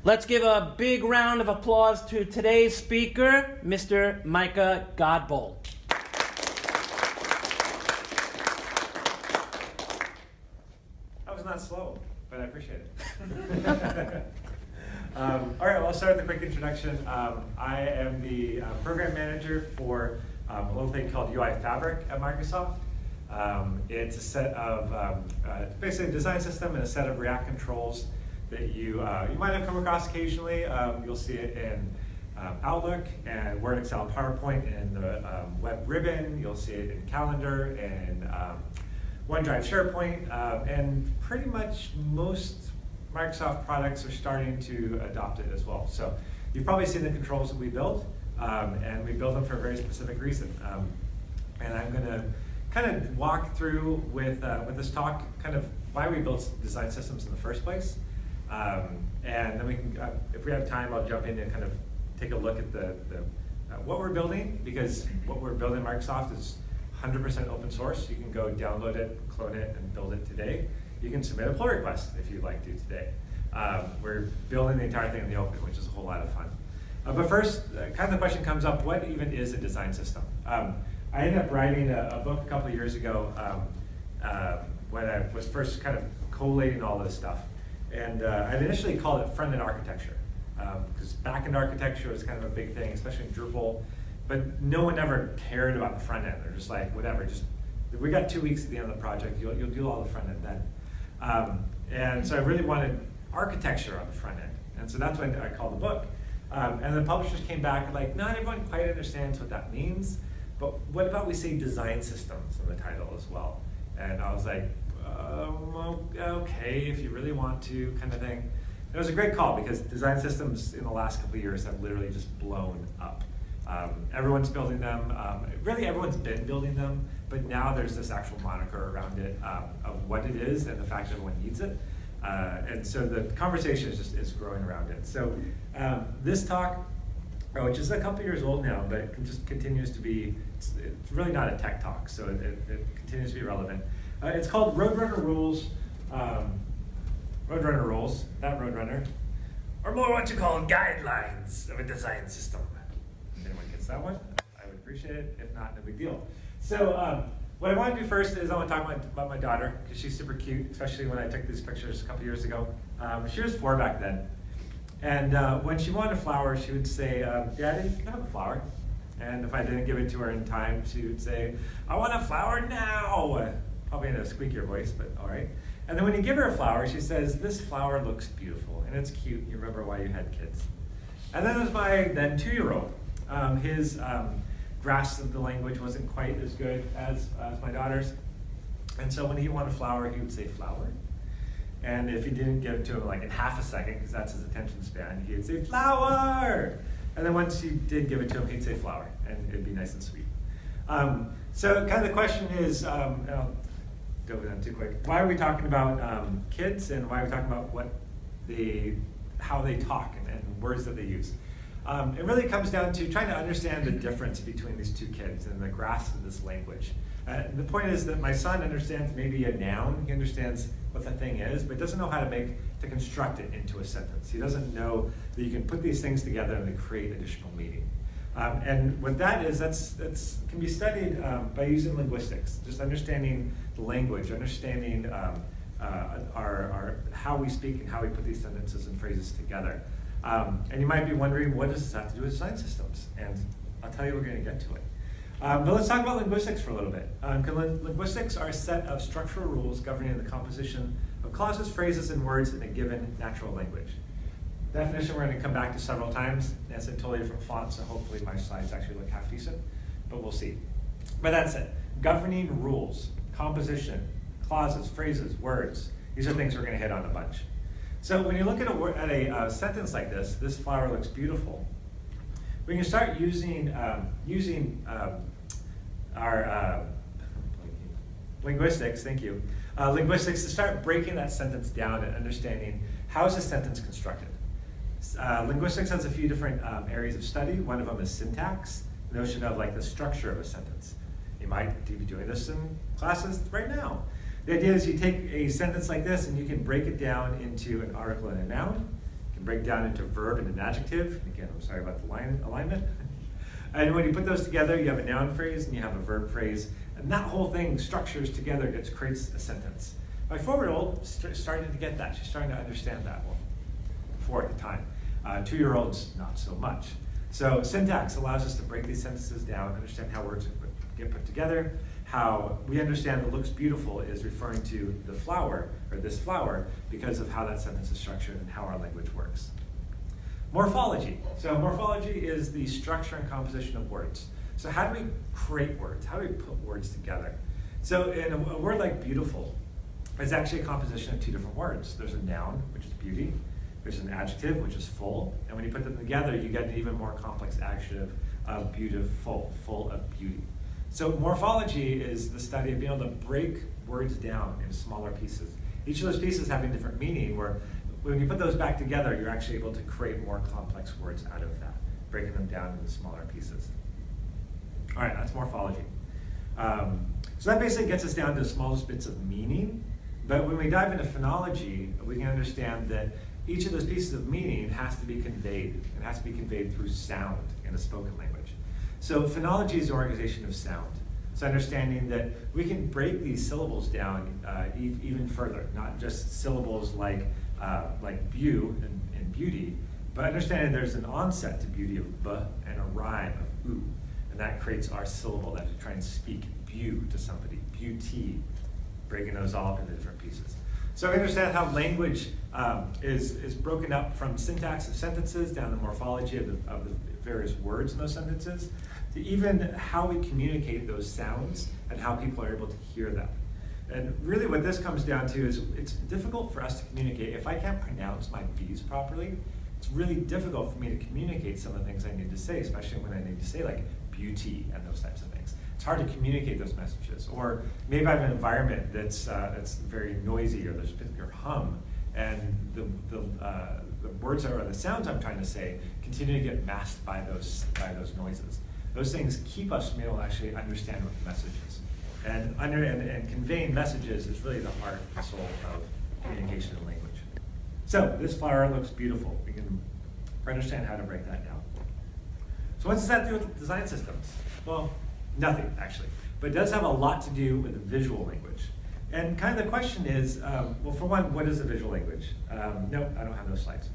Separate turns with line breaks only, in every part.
Let's give a big round of applause to today's speaker, Mr. Micah Godbolt.
That was not slow, but I appreciate it. All right, well, I'll start with a quick introduction. I am the program manager for a little thing called UI Fabric at Microsoft. It's a set of, basically a design system and a set of React controls that you might have come across occasionally. You'll see it in Outlook and Word, Excel, PowerPoint, and the web ribbon. You'll see it in Calendar and OneDrive, SharePoint, and pretty much most Microsoft products are starting to adopt it as well. So you've probably seen the controls that we build, and we build them for a very specific reason. And I'm going to kind of walk through with this talk kind of why we built design systems in the first place. And then we can, if we have time, I'll jump in and kind of take a look at what we're building, because what we're building in Microsoft is 100% open source. You can go download it, clone it, and build it today. You can submit a pull request if you'd like to today. We're building the entire thing in the open, which is a whole lot of fun. But first, kind of the question comes up, what even is a design system? I ended up writing a book a couple of years ago when I was first kind of collating all this stuff. And I'd initially called it front-end architecture, because back-end architecture was kind of a big thing, especially in Drupal. But no one ever cared about the front end. They're just like, whatever, just we got 2 weeks at the end of the project. You'll do all the front end then. And so I really wanted architecture on the front end. And so that's what I called the book. And the publishers came back like, not everyone quite understands what that means, but what about we say design systems in the title as well? And I was like, okay, if you really want to, kind of thing. It was a great call because design systems in the last couple of years have literally just blown up. Everyone's building them. Really, everyone's been building them, but now there's this actual moniker around it of what it is and the fact that everyone needs it. And so the conversation is growing around it. So this talk, which is a couple years old now, but it just continues to be, it's really not a tech talk, so it continues to be relevant. It's called Roadrunner Rules, Roadrunner Rules, not Roadrunner, or more what you call guidelines of a design system. If anyone gets that one, I would appreciate it. If not, no big deal. So what I want to do first is I want to talk about my daughter, because she's super cute, especially when I took these pictures a couple years ago. She was 4 back then. And when she wanted a flower, she would say, Daddy, can I have a flower? And if I didn't give it to her in time, she would say, I want a flower now. Probably in a squeakier voice, but all right. And then when you give her a flower, she says, this flower looks beautiful, and it's cute. You remember why you had kids. And then there's my then 2-year-old. His grasp of the language wasn't quite as good as my daughter's. And so when he wanted a flower, he would say flower. And if you didn't give it to him like in half a second, because that's his attention span, he would say flower. And then once you did give it to him, he'd say flower, and it'd be nice and sweet. So kind of the question is, and I'll go over that too quick. Why are we talking about kids, and why are we talking about how they talk and words that they use? It really comes down to trying to understand the difference between these two kids and the grasp of this language. The point is that my son understands maybe a noun. He understands what the thing is, but doesn't know how to construct it into a sentence. He doesn't know that you can put these things together and they create additional meaning. And what that is, that's can be studied by using linguistics, just understanding the language, understanding how we speak and how we put these sentences and phrases together. And you might be wondering, what does this have to do with design systems? And I'll tell you, we're going to get to it. But let's talk about linguistics for a little bit. Linguistics are a set of structural rules governing the composition of clauses, phrases, and words in a given natural language. Definition we're going to come back to several times. It's in totally different fonts, so hopefully my slides actually look half decent, but we'll see. But that's it. Governing rules, composition, clauses, phrases, words. These are things we're going to hit on a bunch. So when you look at a sentence like this flower looks beautiful, we can start using our linguistics, thank you, linguistics to start breaking that sentence down and understanding how is a sentence constructed. Linguistics has a few different areas of study. One of them is syntax, the notion of like the structure of a sentence. You might be doing this in classes right now. The idea is you take a sentence like this and you can break it down into an article and a noun. You can break down into verb and an adjective. Again, I'm sorry about the line alignment. And when you put those together, you have a noun phrase and you have a verb phrase. And that whole thing structures together, creates a sentence. My 4-year-old starting to get that. She's starting to understand that. Well, 4 at the time. 2-year-olds, not so much. So syntax allows us to break these sentences down, understand how words get put together, how we understand that looks beautiful is referring to the flower, or this flower, because of how that sentence is structured and how our language works. Morphology. So morphology is the structure and composition of words. So how do we create words? How do we put words together? So in a word like beautiful, it's actually a composition of 2 different words. There's a noun, which is beauty. There's an adjective, which is full. And when you put them together, you get an even more complex adjective of beautiful, full of beauty. So morphology is the study of being able to break words down into smaller pieces. Each of those pieces having different meaning, where when you put those back together, you're actually able to create more complex words out of that, breaking them down into smaller pieces. All right, that's morphology. So that basically gets us down to the smallest bits of meaning. But when we dive into phonology, we can understand that each of those pieces of meaning has to be conveyed. It has to be conveyed through sound in a spoken language. So phonology is the organization of sound. So understanding that we can break these syllables down even further, not just syllables like beau and beauty, but understanding there's an onset to beauty of b and a rhyme of oo. And that creates our syllable that we try and speak beau to somebody, beauty, breaking those all up into different pieces. So we understand how language is broken up from syntax of sentences down to morphology of the various words in those sentences, to even how we communicate those sounds and how people are able to hear them. And really what this comes down to is it's difficult for us to communicate. If I can't pronounce my B's properly, it's really difficult for me to communicate some of the things I need to say, especially when I need to say like beauty and those types of things. It's hard to communicate those messages. Or maybe I have an environment that's very noisy, or there's a particular hum, and the words or the sounds I'm trying to say continue to get masked by those noises. Those things keep us from being able to actually understand what the message is. And conveying messages is really the heart and soul of communication and language. So this flower looks beautiful. We can understand how to break that down. So what does that do with design systems? Well, nothing actually, but it does have a lot to do with the visual language. And kind of the question is, well, for one, what is a visual language? Nope, I don't have those slides.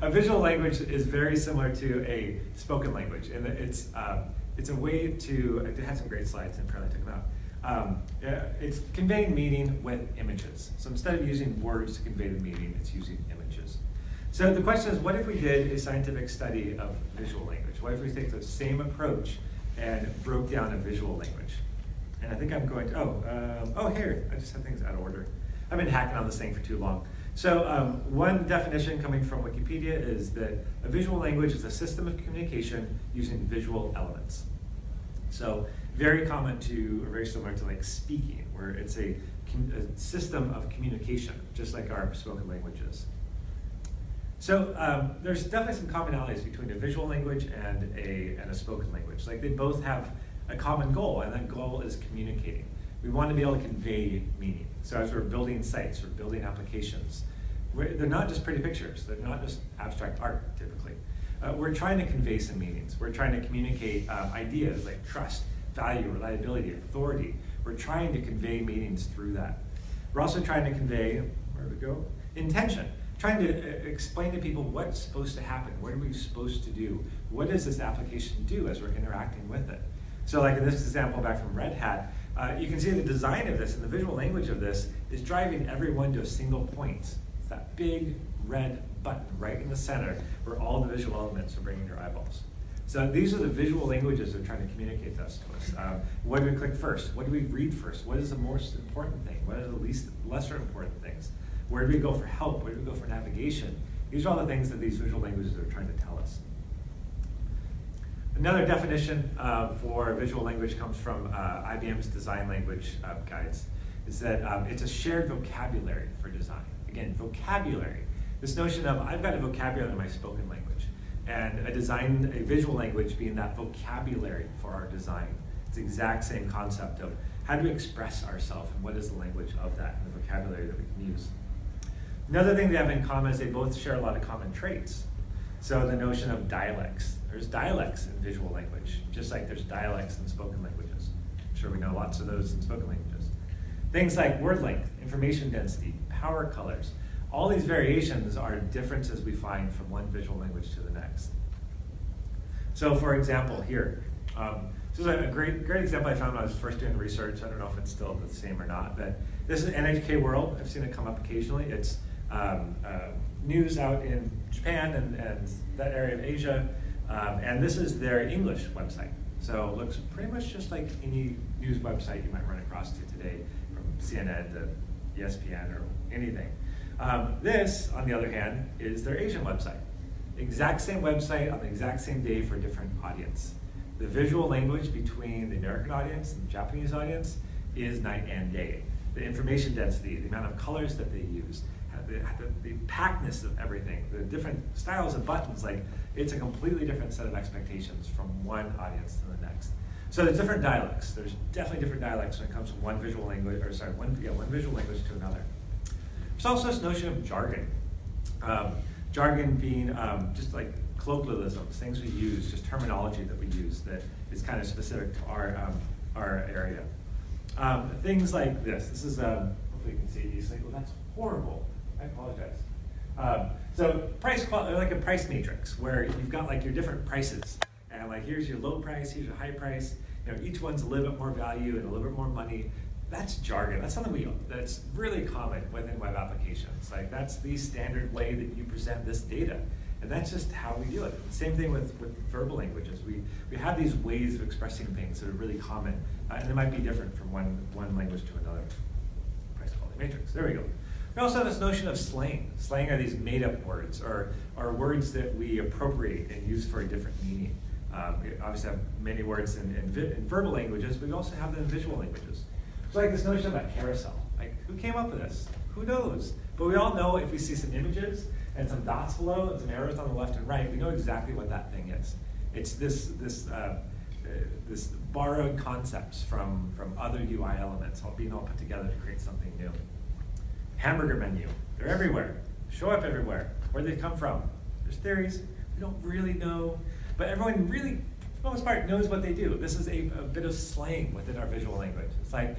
A visual language is very similar to a spoken language, and it's a way to. I had some great slides, and apparently I took them out. It's conveying meaning with images. So instead of using words to convey the meaning, it's using images. So the question is, what if we did a scientific study of visual language? What if we take the same approach and broke down a visual language? And I think I'm going to, oh, here, I just have things out of order. I've been hacking on this thing for too long. So one definition coming from Wikipedia is that a visual language is a system of communication using visual elements. So very common to, or very similar to like speaking, where it's a system of communication, just like our spoken languages. So there's definitely some commonalities between a visual language and a spoken language. Like they both have a common goal, and that goal is communicating. We want to be able to convey meaning. So as we're building sites or building applications, they're not just pretty pictures. They're not just abstract art, typically. We're trying to convey some meanings. We're trying to communicate ideas like trust, value, reliability, authority. We're trying to convey meanings through that. We're also trying to convey, where do we go? Intention. Trying to explain to people what's supposed to happen. What are we supposed to do? What does this application do as we're interacting with it? So like in this example back from Red Hat, you can see the design of this and the visual language of this is driving everyone to a single point. It's that big red button right in the center where all the visual elements are bringing your eyeballs. So these are the visual languages they're trying to communicate to us. What do we click first? What do we read first? What is the most important thing? What are the lesser important things? Where do we go for help? Where do we go for navigation? These are all the things that these visual languages are trying to tell us. Another definition for visual language comes from IBM's design language guides, is that it's a shared vocabulary for design. Again, vocabulary. This notion of I've got a vocabulary in my spoken language, and a visual language being that vocabulary for our design. It's the exact same concept of how do we express ourselves and what is the language of that and the vocabulary that we can use. Another thing they have in common is they both share a lot of common traits. So the notion of dialects. There's dialects in visual language, just like there's dialects in spoken languages. I'm sure we know lots of those in spoken languages. Things like word length, information density, power colors. All these variations are differences we find from one visual language to the next. So for example, here, this is a great example I found when I was first doing research. I don't know if it's still the same or not, but this is NHK World. I've seen it come up occasionally. It's news out in Japan and that area of Asia, and this is their English website. So it looks pretty much just like any news website you might run across to today, from CNN to ESPN or anything. This, on the other hand, is their Asian website. Exact same website on the exact same day for a different audience. The visual language between the American audience and the Japanese audience is night and day. The information density, the amount of colors that they use, the packedness of everything, the different styles of buttons, like it's a completely different set of expectations from one audience to the next. So there's different dialects. There's definitely different dialects when it comes from one visual language, or sorry, one visual language to another. There's also this notion of jargon. Jargon being just like colloquialisms, things we use, just terminology that we use that is kind of specific to our area. Things like this. This is, hopefully you can see it easily. Well, that's horrible. I apologize. So like a price matrix where you've got like your different prices. And like here's your low price, here's your high price. You know, each one's a little bit more value and a little bit more money. That's jargon. That's something that's really common within web applications. Like that's the standard way that you present this data. And that's just how we do it. Same thing with verbal languages. We have these ways of expressing things that are really common. And they might be different from one language to another. Price quality matrix. There we go. We also have this notion of slang. Slang are these made-up words, or words that we appropriate and use for a different meaning. We obviously have many words in verbal languages, but we also have them in visual languages. So like this notion of a carousel. Like, who came up with this? Who knows? But we all know if we see some images and some dots below and some arrows on the left and right, we know exactly what that thing is. It's this borrowed concepts from other UI elements, all being all put together to create something new. Hamburger menu. They're everywhere. Show up everywhere. Where do they come from? There's theories. We don't really know. But everyone really, for the most part, knows what they do. This is a bit of slang within our visual language. It's like,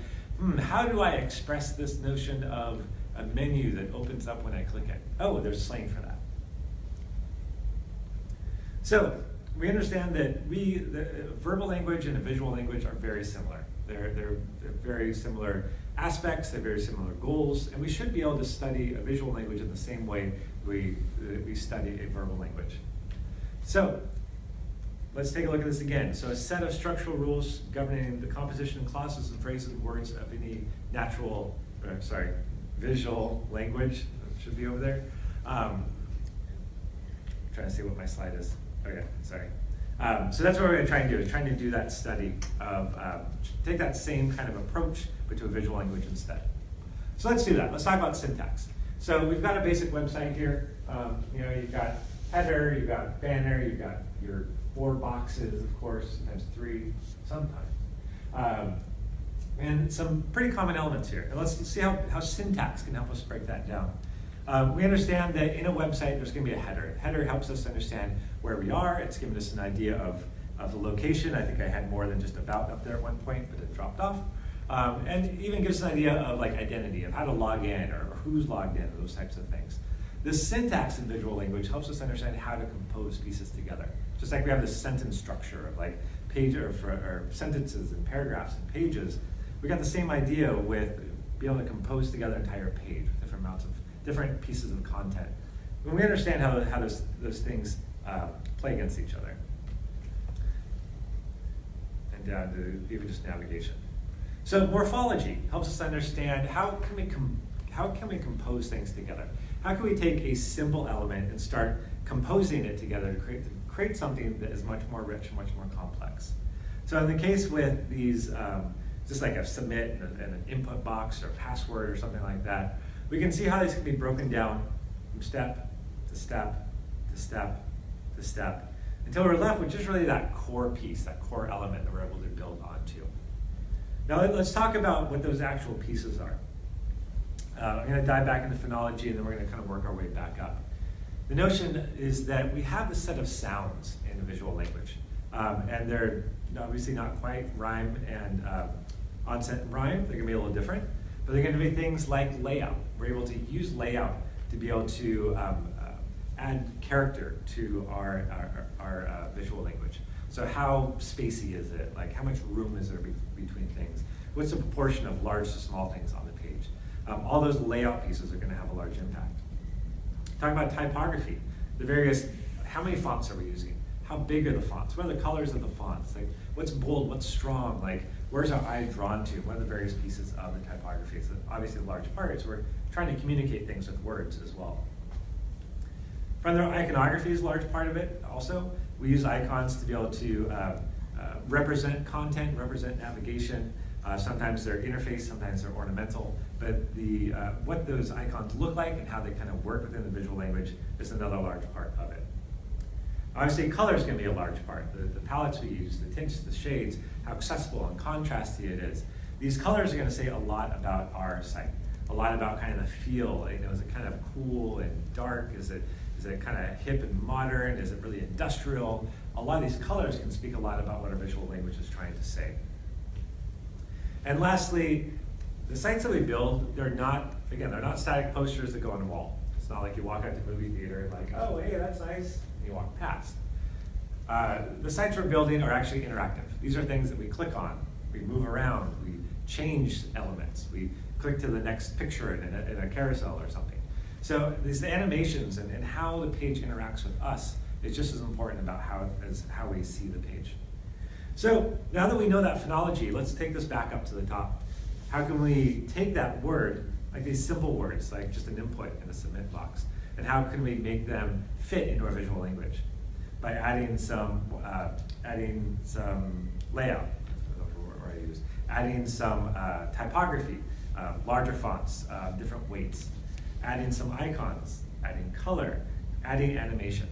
how do I express this notion of a menu that opens up when I click it? Oh, there's slang for that. So we understand that the verbal language and a visual language are very similar. They're very similar aspects, they're very similar goals, and we should be able to study a visual language in the same way we study a verbal language. So let's take a look at this again. So a set of structural rules governing the composition, clauses, and phrases and words of any visual language. It should be over there. I'm trying to see what my slide is. Okay, sorry. So that's what we're going to try and do, is trying to do that study of, take that same kind of approach, but to a visual language instead. So let's do that. Let's talk about syntax. So we've got a basic website here. You've got header, you've got banner, you've got your 4 boxes, of course, sometimes 3, sometimes. And some pretty common elements here. And let's see how syntax can help us break that down. We understand that in a website, there's going to be a header. Header helps us understand where we are. It's given us an idea of the location. I think I had more than just about up there at one point, but it dropped off. And even gives us an idea of like identity, of how to log in or who's logged in, those types of things. This syntax in visual language helps us understand how to compose pieces together. Just like we have this sentence structure of like page or sentences and paragraphs and pages, we got the same idea with being able to compose together an entire page with different amounts of different pieces of content. When we understand how those things play against each other, and down to even just navigation. So morphology helps us understand how can we compose things together. How can we take a simple element and start composing it together to create something that is much more rich and much more complex. So in the case with these, just like a submit and an input box or password or something like that, we can see how these can be broken down from step to step to step to step until we're left with just really that core piece, that core element that we're able to build onto. Now let's talk about what those actual pieces are. I'm going to dive back into phonology, and then we're going to kind of work our way back up. The notion is that we have a set of sounds in a visual language, and they're obviously not quite rhyme and onset and rhyme. They're going to be a little different, but they're going to be things like layout. We're able to use layout to be able to add character to our visual language. So how spacey is it? Like how much room is there between things? What's the proportion of large to small things on the page? All those layout pieces are going to have a large impact. Talking about typography, the various, how many fonts are we using? How big are the fonts? What are the colors of the fonts? Like what's bold, what's strong? Like where's our eye drawn to? What are the various pieces of the typography? It's obviously a large part, so we're trying to communicate things with words as well. Further, iconography is a large part of it also. We use icons to be able to represent content, represent navigation. Sometimes they're interface, sometimes they're ornamental, but what those icons look like and how they kind of work within the visual language is another large part of it. Obviously, color is going to be a large part. The palettes we use, the tints, the shades, how accessible and contrasty it is. These colors are going to say a lot about our site, a lot about kind of the feel. You know, is it kind of cool and dark? Is it kind of hip and modern? Is it really industrial? A lot of these colors can speak a lot about what our visual language is trying to say. And lastly, the sites that we build, they're not static posters that go on the wall. It's not like you walk out to the movie theater and like, oh, hey, that's nice, and you walk past. The sites we're building are actually interactive. These are things that we click on, we move around, we change elements, we click to the next picture in a carousel or something. So these animations and how the page interacts with us is just as important about how we see the page. So now that we know that phonology, let's take this back up to the top. How can we take that word, like these simple words, like just an input in a submit box, and how can we make them fit into our visual language? By adding some layout, or I use, adding some typography, larger fonts, different weights, adding some icons, adding color, adding animation,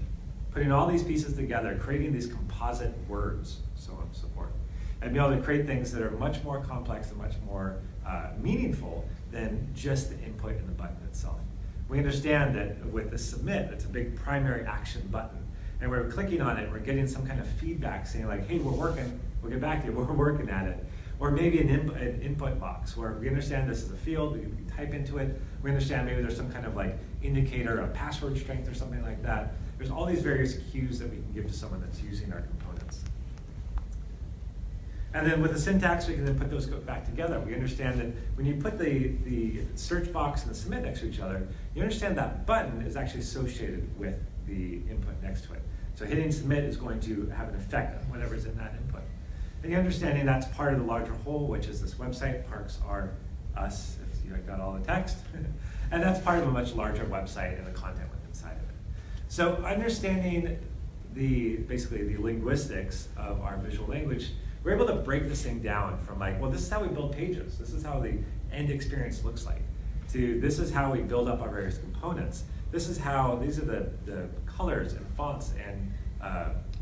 putting all these pieces together, creating these composite words, so on and so forth, and be able to create things that are much more complex and much more meaningful than just the input in the button itself. We understand that with the submit, it's a big primary action button, and we're clicking on it, we're getting some kind of feedback saying like, hey, we're working, we'll get back to you, we're working at it. Or maybe an input box where we understand this is a field, we can type into it, we understand maybe there's some kind of like indicator of password strength or something like that. There's all these various cues that we can give to someone that's using our components. And then with the syntax, we can then put those back together. We understand that when you put the search box and the submit next to each other, you understand that button is actually associated with the input next to it. So hitting submit is going to have an effect on whatever's in that input. And you're understanding that's part of the larger whole, which is this website, Parks Are Us, if you got all the text. And that's part of a much larger website and the content within inside of it. So understanding basically the linguistics of our visual language, we're able to break this thing down from like, well, this is how we build pages. This is how the end experience looks like, to this is how we build up our various components. These are the colors and fonts and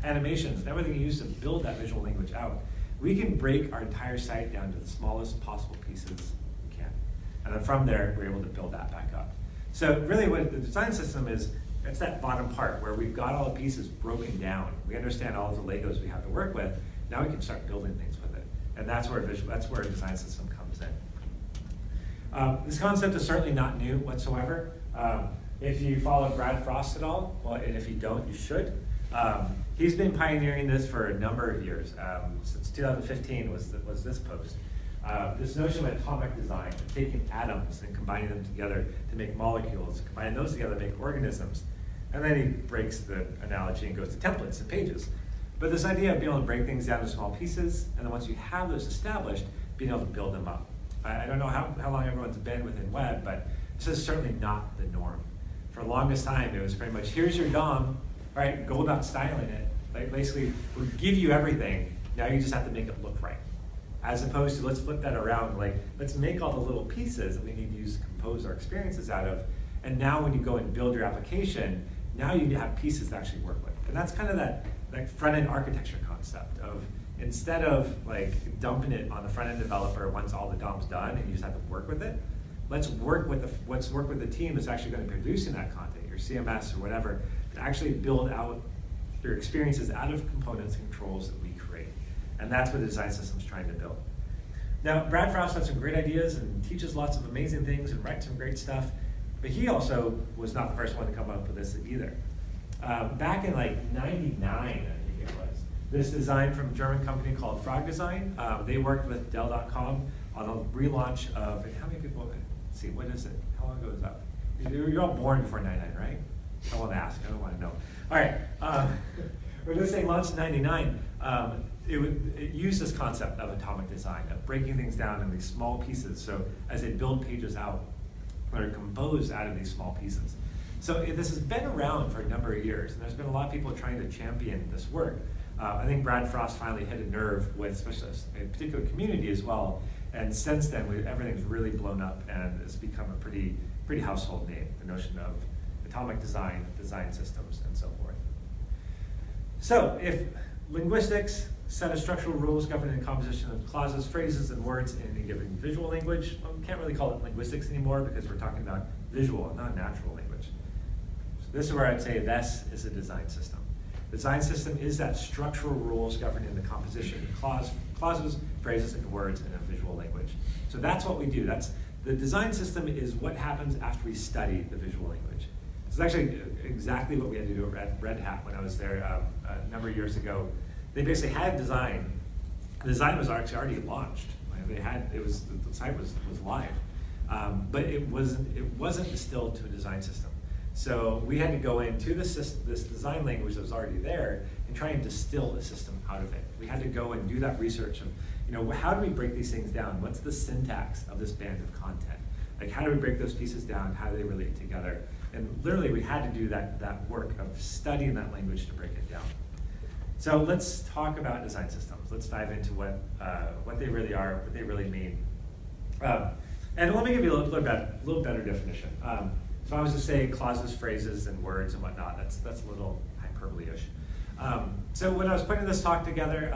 animations and everything you use to build that visual language out. We can break our entire site down to the smallest possible pieces we can. And then from there, we're able to build that back up. So really what the design system is, it's that bottom part where we've got all the pieces broken down. We understand all of the Legos we have to work with. Now we can start building things with it. And that's where a design system comes in. This concept is certainly not new whatsoever. If you follow Brad Frost at all, well, and if you don't, you should. He's been pioneering this for a number of years. Since 2015 was this post. This notion of atomic design, taking atoms and combining them together to make molecules, combining those together to make organisms. And then he breaks the analogy and goes to templates and pages. But this idea of being able to break things down to small pieces, and then once you have those established, being able to build them up. I don't know how long everyone's been within web, but this is certainly not the norm. For the longest time, it was pretty much, here's your DOM, all right, go about styling it. Like basically, we'll give you everything, now you just have to make it look right. As opposed to, let's flip that around, like, let's make all the little pieces that we need to use to compose our experiences out of, and now when you go and build your application, now you have pieces to actually work with. And that's kind of that front-end architecture concept of, instead of like dumping it on the front-end developer once all the DOM's done and you just have to work with it, let's work with the team that's actually going to be producing that content, your CMS or whatever, to actually build out your experiences out of components and controls that we create. And that's what the design system's trying to build. Now, Brad Frost had some great ideas and teaches lots of amazing things and writes some great stuff, but he also was not the first one to come up with this either. Back in like 99, I think it was, this design from a German company called Frog Design, they worked with Dell.com on a relaunch of, how many people, let's see, what is it? How long ago was that? You're all born before 99, right? I won't ask, I don't want to know. All right, when this thing launched in 99, it used this concept of atomic design, of breaking things down in these small pieces. So as they build pages out, they're composed out of these small pieces. So this has been around for a number of years, and there's been a lot of people trying to champion this work. I think Brad Frost finally hit a nerve with especially a particular community as well, and since then everything's really blown up and it's become a pretty household name, the notion of atomic design, design systems, and so forth. So if linguistics set of structural rules governing the composition of clauses, phrases, and words in a given visual language, well, we can't really call it linguistics anymore because we're talking about visual, not natural language. So this is where I'd say this is a design system. The design system is that structural rules governing the composition of clauses, phrases, and words in a visual language. So that's what we do. The design system is what happens after we study the visual language. This is actually exactly what we had to do at Red Hat when I was there a number of years ago. They basically had design. The design was actually already launched. The site was live, but it wasn't distilled to a design system. So we had to go into this design language that was already there and try and distill a system out of it. We had to go and do that research of, how do we break these things down? What's the syntax of this band of content? Like, how do we break those pieces down? How do they relate together? And literally, we had to do that work of studying that language to break it down. So let's talk about design systems. Let's dive into what they really are, what they really mean. And let me give you a little better definition. So I was to say clauses, phrases, and words and whatnot. That's a little hyperbole-ish. So when I was putting this talk together,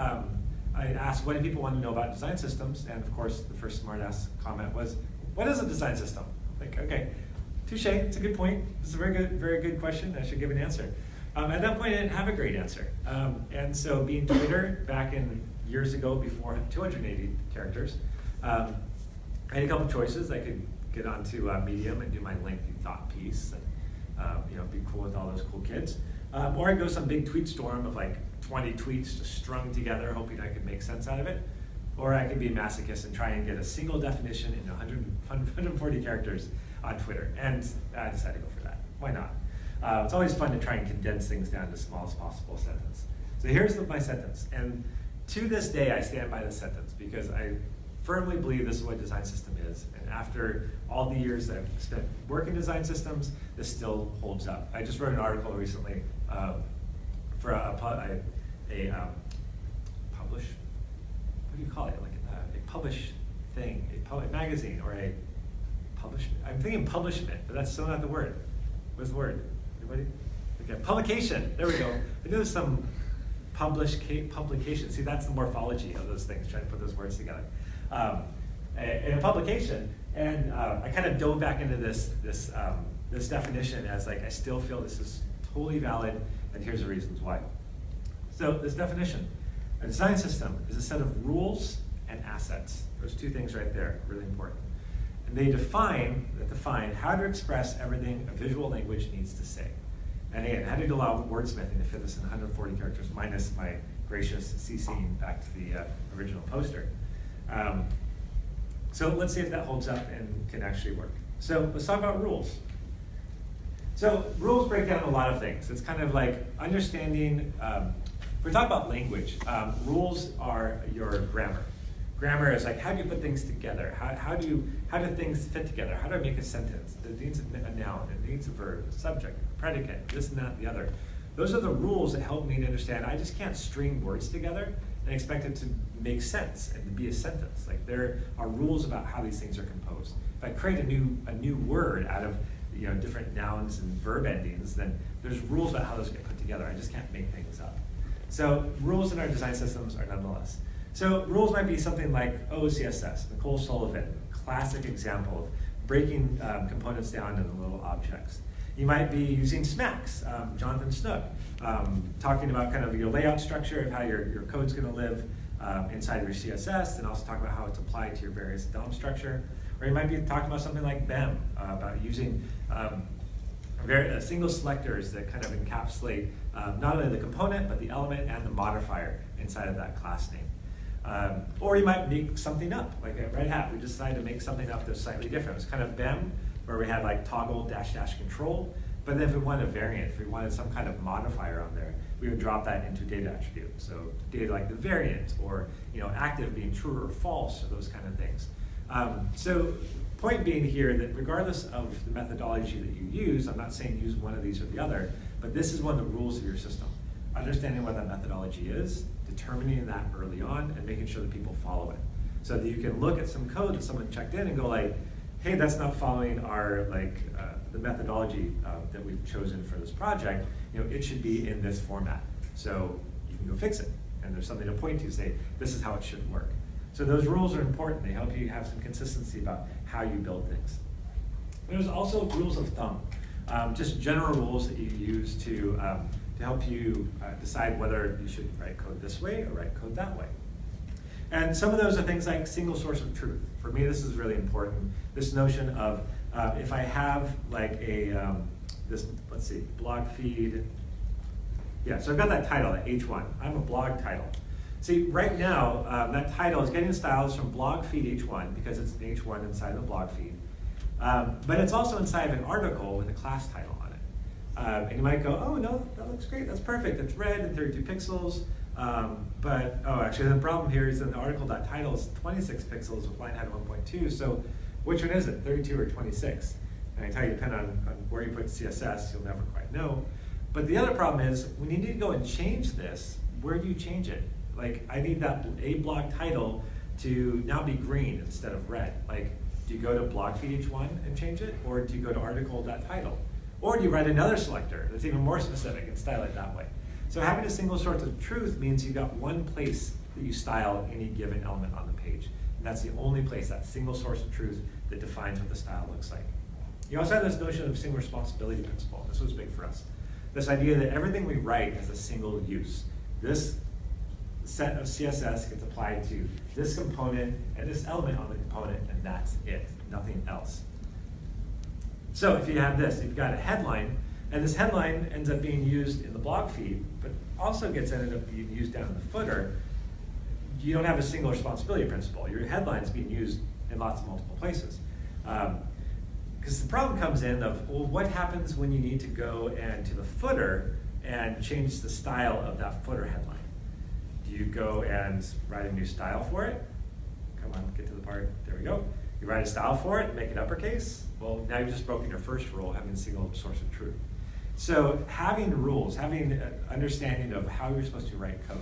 I asked what do people want to know about design systems, and of course the first smartass comment was, "What is a design system?" Like, okay, touche. It's a good point. It's a very good question. I should give an answer. At that point, I didn't have a great answer. And so being Twitter back in years ago before 280 characters, I had a couple choices. I could get onto Medium and do my lengthy thought piece and be cool with all those cool kids. Or I'd go some big tweet storm of like 20 tweets just strung together, hoping I could make sense out of it. Or I could be a masochist and try and get a single definition in 140 characters on Twitter. And I decided to go for that. Why not? It's always fun to try and condense things down to the smallest possible sentence. So here's my sentence. And to this day, I stand by this sentence because I firmly believe this is what design system is. And after all the years that I've spent working design systems, this still holds up. I just wrote an article recently for a publish, what do you call it? Like a publish thing, a magazine, or a publish. I'm thinking publishment, but that's still not the word. What's the word? Anybody? Okay, publication. There we go. I knew there's some publication. See, that's the morphology of those things, trying to put those words together. In a publication, and I kind of dove back into this definition as like I still feel this is totally valid, and here's the reasons why. So this definition, a design system is a set of rules and assets. Those two things right there, really important. And they define how to express everything a visual language needs to say. And again, I had to allow wordsmithing to fit this in 140 characters, minus my gracious CCing back to the original poster. So let's see if that holds up and can actually work. So let's talk about rules. So rules break down a lot of things. It's kind of like understanding, we're talking about language. Rules are your grammar. Grammar is like, how do you put things together? How do things fit together? How do I make a sentence? It needs a noun, it needs a verb, a subject, a predicate, this and that and the other. Those are the rules that help me to understand I just can't string words together and expect it to make sense and to be a sentence. Like there are rules about how these things are composed. If I create a new word out of different nouns and verb endings, then there's rules about how those get put together. I just can't make things up. So rules in our design systems are nonetheless. So rules might be something like OCSS, Nicole Sullivan, classic example of breaking components down into little objects. You might be using SMACs, Jonathan Snook, talking about kind of your layout structure of how your code's going to live inside of your CSS, and also talk about how it's applied to your various DOM structure. Or you might be talking about something like BEM, about using single selectors that kind of encapsulate not only the component, but the element and the modifier inside of that class name. Or you might make something up, like at Red Hat, we decided to make something up that's slightly different. It was kind of BEM, where we had like toggle -- control, but then if we wanted a variant, if we wanted some kind of modifier on there, we would drop that into data attribute. So data like the variant, or active being true or false, or those kind of things. So point being here that regardless of the methodology that you use, I'm not saying use one of these or the other, but this is one of the rules of your system. Understanding what that methodology is, determining that early on, and making sure that people follow it. So that you can look at some code that someone checked in and go like, hey, that's not following our the methodology that we've chosen for this project. It should be in this format. So you can go fix it, and there's something to point to, say this is how it should work. So those rules are important. They help you have some consistency about how you build things. There's also rules of thumb, just general rules that you use to help you decide whether you should write code this way or write code that way. And some of those are things like single source of truth. For me, this is really important. This notion of if I have like let's see, blog feed. Yeah, so I've got that title, that H1. I'm a blog title. See, right now, that title is getting styles from blog feed H1 because it's an H1 inside the blog feed. But it's also inside of an article with a class title on it. And you might go, oh no, that looks great, that's perfect. It's red and 32 pixels. But actually the problem here is that the article.title is 26 pixels with line height 1.2. So which one is it, 32 or 26? And I tell you, depending on where you put CSS, you'll never quite know. But the other problem is when you need to go and change this, where do you change it? Like, I need that a blog title to now be green instead of red. Like, do you go to blog feed H1 and change it? Or do you go to article.title? Or do you write another selector that's even more specific and style it that way? So having a single source of truth means you've got one place that you style any given element on the page. And that's the only place, that single source of truth, that defines what the style looks like. You also have this notion of single responsibility principle. This was big for us. This idea that everything we write has a single use. This set of CSS gets applied to this component and this element on the component, and that's it, nothing else. So if you have this, you've got a headline, and this headline ends up being used in the blog feed, but also ended up being used down in the footer. You don't have a single responsibility principle. Your headline's being used in lots of multiple places. Because the problem comes in of, well, what happens when you need to go to the footer and change the style of that footer headline? Do you go and write a new style for it? Come on, get to the part, there we go. You write a style for it, make it uppercase. Well, now you've just broken your first rule, having a single source of truth. So having rules, having an understanding of how you're supposed to write code.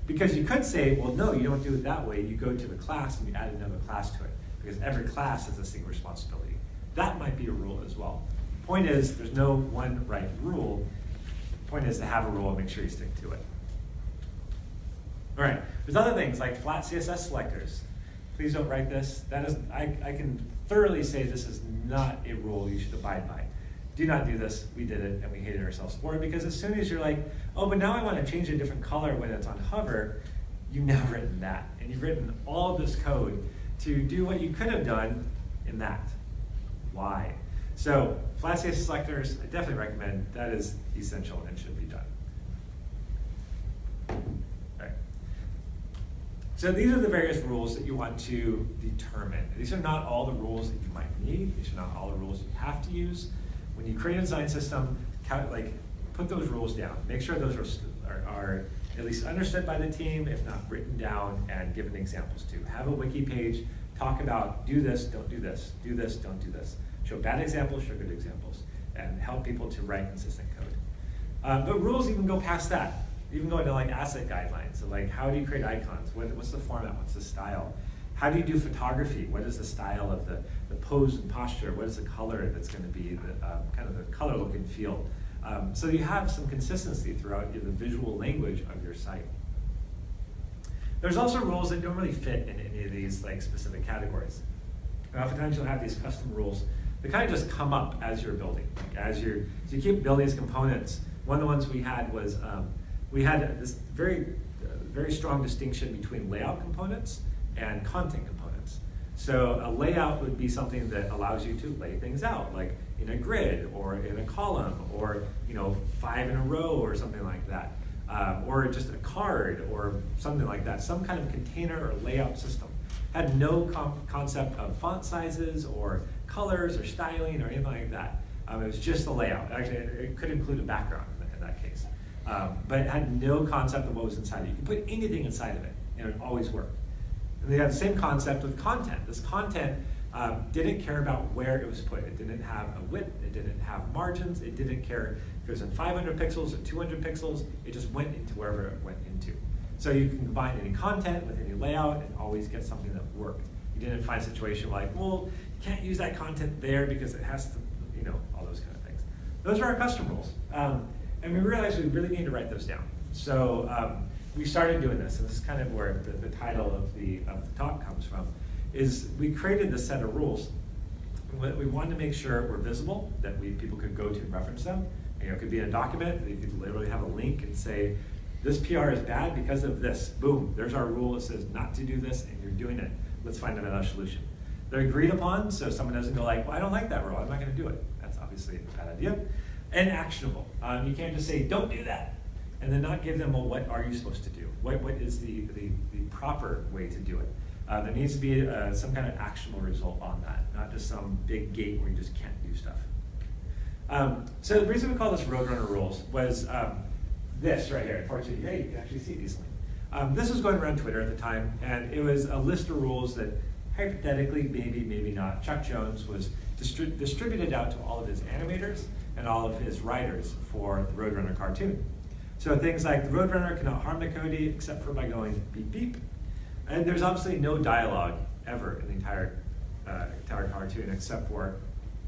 Because you could say, well, no, you don't do it that way. You go to the class and you add another class to it. Because every class has a single responsibility. That might be a rule as well. Point is, there's no one right rule. Point is to have a rule and make sure you stick to it. All right, there's other things like flat CSS selectors. Please don't write this. That is, I can thoroughly say this is not a rule you should abide by. Do not do this. We did it and we hated ourselves for it, because as soon as you're like, oh, but now I want to change a different color when it's on hover, you've now written that. And you've written all of this code to do what you could have done in that. Why? So flat CSS selectors, I definitely recommend. That is essential and should be done. All right. So these are the various rules that you want to determine. These are not all the rules that you might need. These are not all the rules you have to use. When you create a design system, put those rules down. Make sure those are at least understood by the team, if not written down and given examples to. Have a wiki page, talk about do this, don't do this, do this, don't do this. Show bad examples, show good examples, and help people to write consistent code. But rules even go past that. Even go into like asset guidelines. So like, how do you create icons? What's the format? What's the style? How do you do photography? What is the style of the pose and posture? What is the color that's going to be kind of the color look and feel? So you have some consistency throughout the visual language of your site. There's also rules that don't really fit in any of these like specific categories. And oftentimes you'll have these custom rules that kind of just come up as you're building. Like so you keep building these components. One of the ones we had was, we had this very strong distinction between layout components and content components. So a layout would be something that allows you to lay things out, like in a grid or in a column, or 5 in a row or something like that, or just a card or something like that. Some kind of container or layout system had no concept of font sizes or colors or styling or anything like that. It was just a layout. Actually, it could include a background in that case, but it had no concept of what was inside it. You could put anything inside of it, and it would always work. And they have the same concept with content. This content didn't care about where it was put. It didn't have a width, it didn't have margins, it didn't care if it was in 500 pixels or 200 pixels, it just went into wherever it went into. So you can combine any content with any layout and always get something that worked. You didn't find a situation like, well, you can't use that content there because it has to, all those kind of things. Those are our custom rules. And we realized we really need to write those down. So we started doing this, and this is kind of where the title of the talk comes from, is we created this set of rules. We wanted to make sure we're visible, that people could go to and reference them. It could be in a document, you could literally have a link and say, this PR is bad because of this. Boom, there's our rule that says not to do this, and you're doing it. Let's find another solution. They're agreed upon, so someone doesn't go like, well, I don't like that rule, I'm not gonna do it. That's obviously a bad idea. And actionable. You can't just say, don't do that, and then not give them, well, what are you supposed to do? What is the proper way to do it? There needs to be some kind of actionable result on that, not just some big gate where you just can't do stuff. So the reason we call this Roadrunner rules was this right here. Unfortunately, hey, you can actually see it easily. This was going around Twitter at the time, and it was a list of rules that hypothetically, maybe not, Chuck Jones was distributed out to all of his animators and all of his writers for the Roadrunner cartoon. So things like, the Roadrunner cannot harm the Cody except for by going beep beep. And there's obviously no dialogue ever in the entire cartoon except for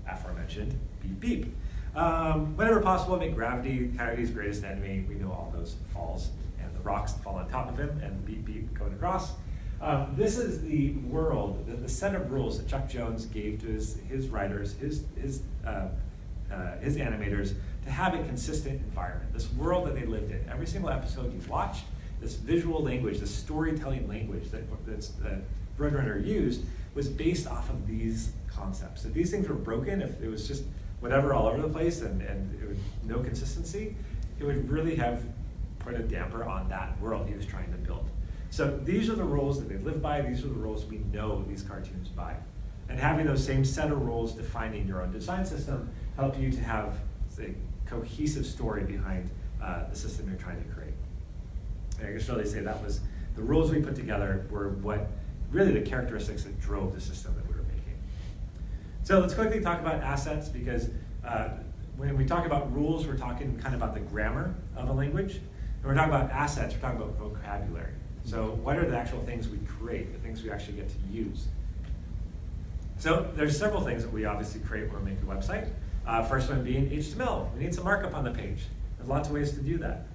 aforementioned beep beep. Whenever possible, make gravity Coyote's greatest enemy. We know all those falls and the rocks that fall on top of him and beep beep going across. This is the world, the set of rules that Chuck Jones gave to his writers, his animators, to have a consistent environment. This world that they lived in. Every single episode you watched, this visual language, this storytelling language that Roadrunner used was based off of these concepts. If these things were broken, if it was just whatever all over the place and it was no consistency, it would really have put a damper on that world he was trying to build. So these are the rules that they live by, these are the rules we know these cartoons by. And having those same set of rules defining your own design system help you to have a cohesive story behind the system you're trying to create. And I guess really say that was, the rules we put together were what, really the characteristics that drove the system that we were making. So let's quickly talk about assets, because when we talk about rules, we're talking kind of about the grammar of a language. And we're talking about assets, we're talking about vocabulary. So what are the actual things we create, the things we actually get to use? So there's several things that we obviously create when we make a website. First one being HTML. We need some markup on the page. There's lots of ways to do that.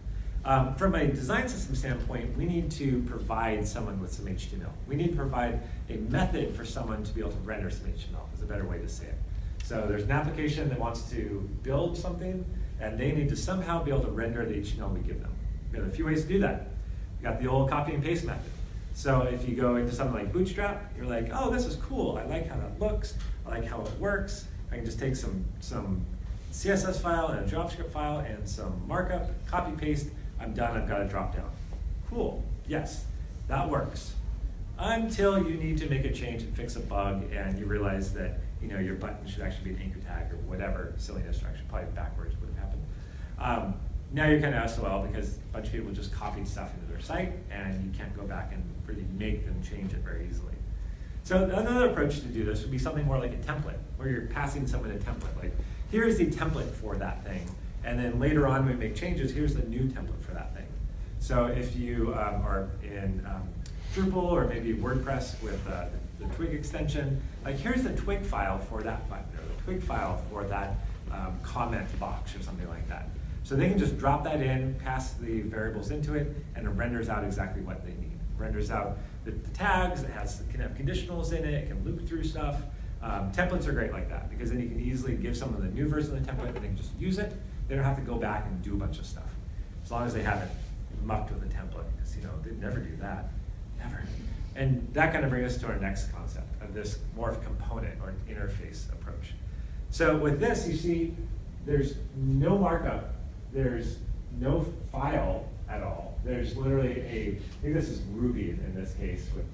From a design system standpoint, we need to provide someone with some HTML. We need to provide a method for someone to be able to render some HTML, is a better way to say it. So there's an application that wants to build something, and they need to somehow be able to render the HTML we give them. We have a few ways to do that. We got the old copy and paste method. So if you go into something like Bootstrap, you're like, oh, this is cool. I like how that looks. I like how it works. I can just take some CSS file and a JavaScript file and some markup, copy paste. I'm done. I've got a drop down. Cool. Yes, that works. Until you need to make a change and fix a bug, and you realize that your button should actually be an anchor tag or whatever silliness, or actually probably backwards would have happened. Now you're kind of SOL because a bunch of people just copied stuff into their site, and you can't go back and really make them change it very easily. So another approach to do this would be something more like a template, where you're passing someone a template. Like, here's the template for that thing, and then later on when we make changes, here's the new template for that thing. So if you are in Drupal or maybe WordPress with the Twig extension, like here's the Twig file for that button, or the Twig file for that comment box or something like that. So they can just drop that in, pass the variables into it, and it renders out exactly what they need. It renders out the tags, it can have conditionals in it, it can loop through stuff. Templates are great like that because then you can easily give someone the new version of the template and they can just use it. They don't have to go back and do a bunch of stuff, as long as they haven't mucked with the template, because they'd never do that, never. And that kind of brings us to our next concept of this more of component or interface approach. So with this, you see, there's no markup, there's no file at all. There's literally I think this is Ruby in this case with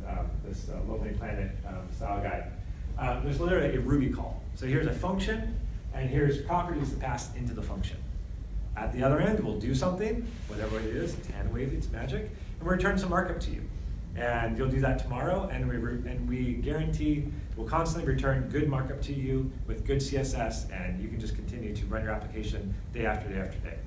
this Lonely Planet style guide. There's literally a Ruby call. So here's a function, and here's properties to pass into the function. At the other end, we'll do something, whatever it is, it's hand wavy, it's magic, and we'll return some markup to you. And you'll do that tomorrow, and we guarantee we'll constantly return good markup to you with good CSS, and you can just continue to run your application day after day after day.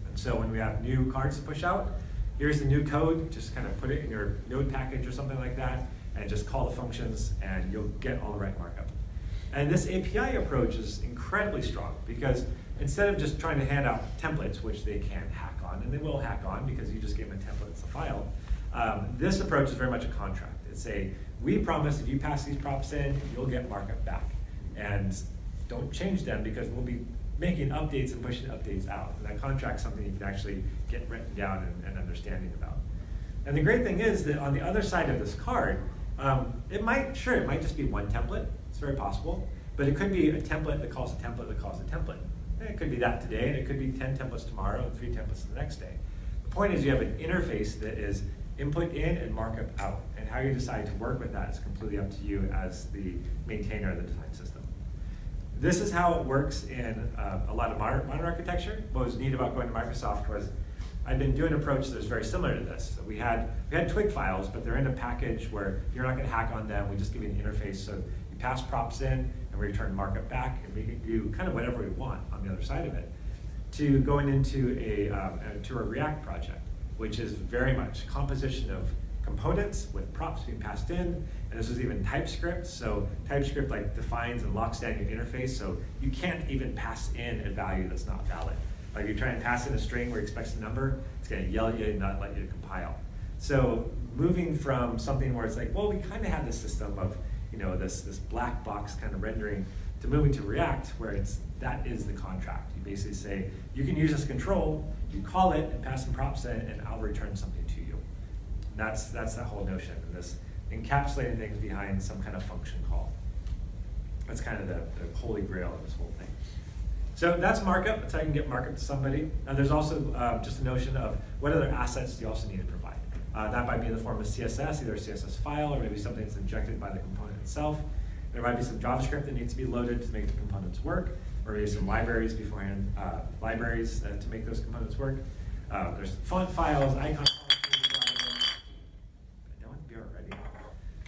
And so when we have new cards to push out, here's the new code, just kind of put it in your node package or something like that, and just call the functions, and you'll get all the right markup. And this API approach is incredibly strong, because instead of just trying to hand out templates, which they can hack on, and they will hack on because you just gave them a template, it's a file, this approach is very much a contract. It's we promise if you pass these props in, you'll get markup back. And don't change them because we'll be making updates and pushing updates out. And that contract's something you can actually get written down and understanding about. And the great thing is that on the other side of this card, it might just be one template. It's very possible. But it could be a template that calls a template that calls a template. And it could be that today, and it could be 10 templates tomorrow and 3 templates the next day. The point is you have an interface that is input in and markup out. And how you decide to work with that is completely up to you as the maintainer of the design system. This is how it works in a lot of modern architecture. What was neat about going to Microsoft was I've been doing an approach that was very similar to this. So we had twig files, but they're in a package where you're not going to hack on them. We just give you an interface. So you pass props in, and we return markup back, and we can do kind of whatever we want on the other side of it. To going into a React project, which is very much composition of components with props being passed in, and this is even TypeScript. So TypeScript defines and locks down your interface, so you can't even pass in a value that's not valid. Like you try and pass in a string where it expects a number, it's going to yell at you and not let you compile. So moving from something where it's well, we kind of have this system of this black box kind of rendering, to moving to React, where that is the contract. You basically say, you can use this control, you call it and pass some props in, and I'll return something to you. And that's that whole notion, and this encapsulating things behind some kind of function call. That's kind of the holy grail of this whole thing. So that's markup. That's how you can get markup to somebody. And there's also just a notion of what other assets do you also need to provide. That might be in the form of CSS, either a CSS file or maybe something that's injected by the component itself. There might be some JavaScript that needs to be loaded to make the components work, or maybe some libraries beforehand, to make those components work. There's font files, icon files. I don't want to be already.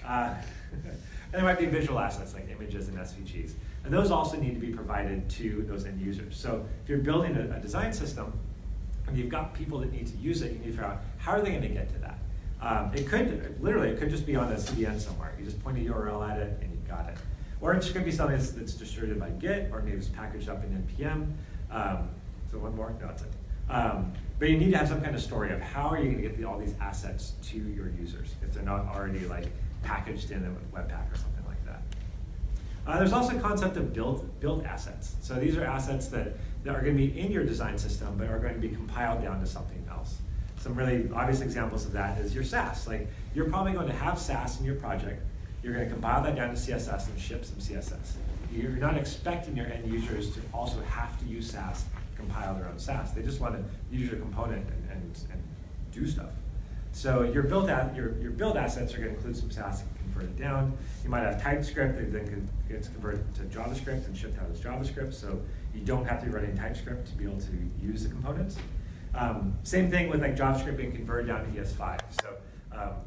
And there might be visual assets like images and SVGs. And those also need to be provided to those end users. So if you're building a design system and you've got people that need to use it, you need to figure out how are they going to get to that. It could just be on a CDN somewhere. You just point a URL at it and you've got it. Or it could be something that's distributed by Git, or maybe it's packaged up in NPM. So one more? No, that's it. But you need to have some kind of story of how are you going to get all these assets to your users if they're not already packaged in with Webpack or something like that. There's also a concept of build assets. So these are assets that are going to be in your design system but are going to be compiled down to something else. Some really obvious examples of that is your Sass. You're probably going to have Sass in your project. You're going to compile that down to CSS and ship some CSS. You're not expecting your end users to also have to use Sass, compile their own Sass. They just want to use your component and do stuff. So your build assets are going to include some Sass and convert it down. You might have TypeScript that then gets converted to JavaScript and shipped out as JavaScript, so you don't have to be running TypeScript to be able to use the components. Same thing with JavaScript being converted down to ES5. So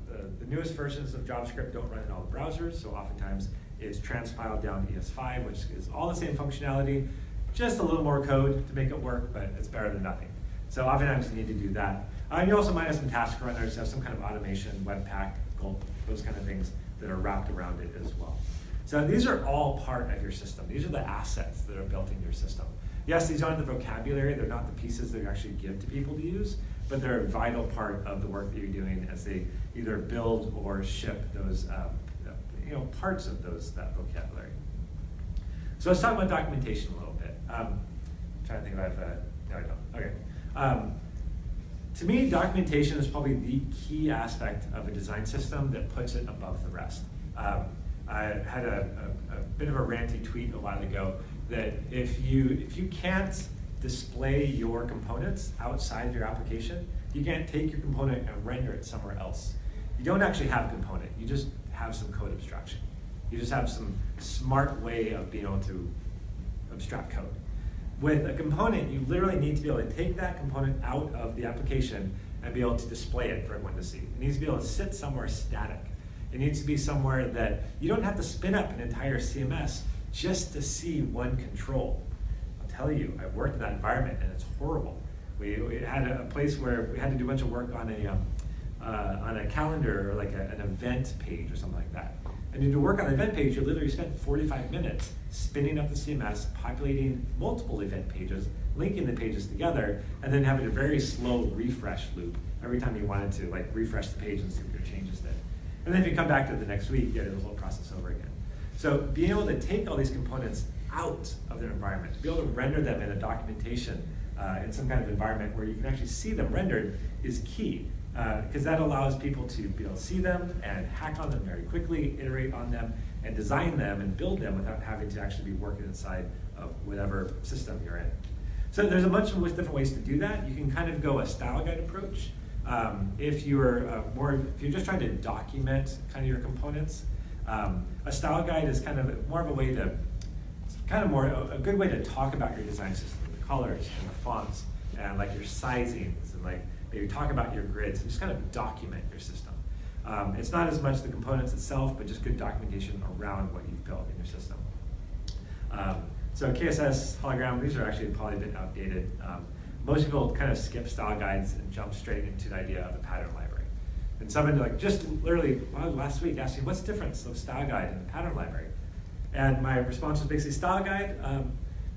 the newest versions of JavaScript don't run in all the browsers, so oftentimes it's transpiled down to ES5, which is all the same functionality, just a little more code to make it work, but it's better than nothing. So oftentimes you need to do that. You also might have some task runners, have some kind of automation, Webpack, Gulp, those kind of things that are wrapped around it as well. So these are all part of your system. These are the assets that are built in your system. Yes, these aren't the vocabulary, they're not the pieces that you actually give to people to use, but they're a vital part of the work that you're doing as they either build or ship those parts of that vocabulary. So let's talk about documentation a little bit. I'm trying to think if I have no, I don't. Okay. To me, documentation is probably the key aspect of a design system that puts it above the rest. I had a bit of a ranty tweet a while ago that if you can't display your components outside of your application, you can't take your component and render it somewhere else. You don't actually have a component, you just have some code abstraction. You just have some smart way of being able to abstract code. With a component, you literally need to be able to take that component out of the application and be able to display it for everyone to see. It needs to be able to sit somewhere static. It needs to be somewhere that you don't have to spin up an entire CMS just to see one control. I'll tell you, I've worked in that environment and it's horrible. We had a place where we had to do a bunch of work on a calendar or like an event page or something like that. And to work on an event page, you literally spent 45 minutes spinning up the CMS, populating multiple event pages, linking the pages together, and then having a very slow refresh loop every time you wanted to like refresh the page and see what your changes did. And then if you come back to it the next week, you get the whole process over again. So being able to take all these components out of their environment, to be able to render them in a documentation in some kind of environment where you can actually see them rendered is key. Because that allows people to be able to see them and hack on them very quickly, iterate on them, and design them and build them without having to actually be working inside of whatever system you're in. So there's a bunch of different ways to do that. You can kind of go a style guide approach. If you're just trying to document kind of your components, a style guide is kind of more of a way to, a good way to talk about your design system, the colors and the fonts, and like your sizings, and like maybe talk about your grids, and just kind of document your system. It's not as much the components itself, but just good documentation around what you've built in your system. So KSS, hologram, these are actually probably a bit outdated. Most people kind of skip style guides and jump straight into the idea of a pattern library. And someone like just literally last week asked me, what's the difference of style guide and the pattern library? And my response was basically style guide.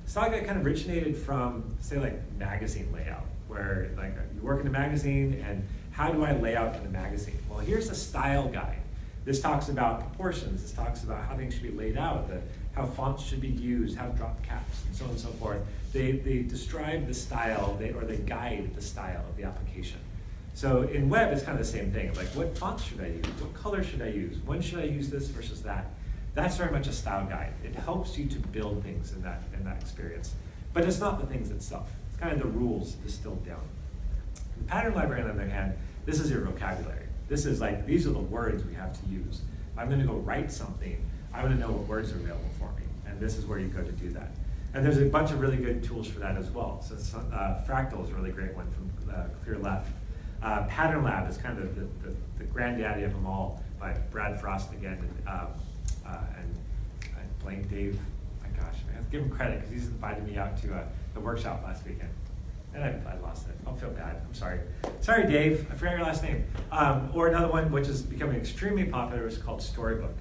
Style guide kind of originated from, say, like magazine layout, where like you work in a magazine and how do I lay out in a magazine? Well, here's a style guide. This talks about proportions. This talks about how things should be laid out, how fonts should be used, how drop caps, and so on and so forth. They describe the style, or they guide the style of the application. So in web, it's kind of the same thing. Like, what font should I use? What color should I use? When should I use this versus that? That's very much a style guide. It helps you to build things in that experience. But it's not the things itself. It's kind of the rules distilled down. The pattern library, on the other hand, this is your vocabulary. This is like, these are the words we have to use. If I'm going to go write something, I want to know what words are available for me. And this is where you go to do that. And there's a bunch of really good tools for that as well. So Fractal is a really great one from Clear Left. Pattern Lab is kind of the granddaddy of them all, by Brad Frost again, and Blaine Dave. My gosh, I have to give him credit because he's invited me out to the workshop last weekend. And I lost it. I'll feel bad. I'm sorry. Sorry, Dave. I forgot your last name. Or another one which is becoming extremely popular is called Storybook.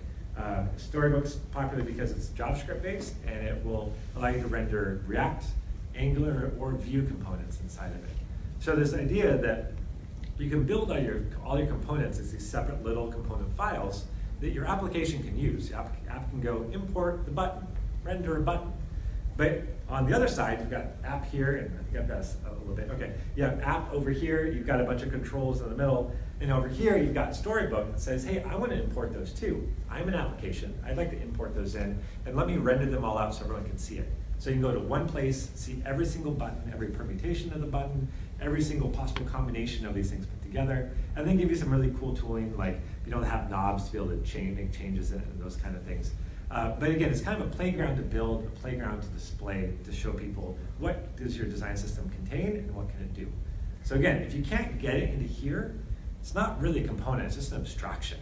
Storybook's popular because it's JavaScript based and it will allow you to render React, Angular, or Vue components inside of it. So this idea that you can build all your components as these separate little component files that your application can use. The app can go import the button, render a button. But on the other side, you've got app here, and I think I've got a little bit. Okay, you have app over here, you've got a bunch of controls in the middle, and over here you've got Storybook that says, hey, I want to import those too. I'm an application, I'd like to import those in, and let me render them all out so everyone can see it. So you can go to one place, see every single button, every permutation of the button, every single possible combination of these things put together, and then give you some really cool tooling, like have knobs to be able to make changes in it and those kind of things. But again, it's kind of a playground to build, a playground to display, to show people what does your design system contain and what can it do. So again, if you can't get it into here, it's not really a component, it's just an abstraction.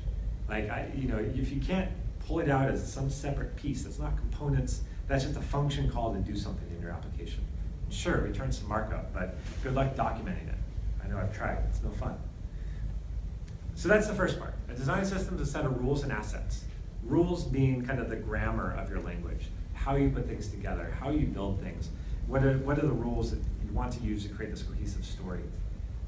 Like, if you can't pull it out as some separate piece, that's not components, that's just a function call to do something in your application. Sure, return some markup, but good luck documenting it. I know I've tried, it's no fun. So that's the first part. A design system is a set of rules and assets. Rules being kind of the grammar of your language, how you put things together, how you build things. What are the rules that you want to use to create this cohesive story?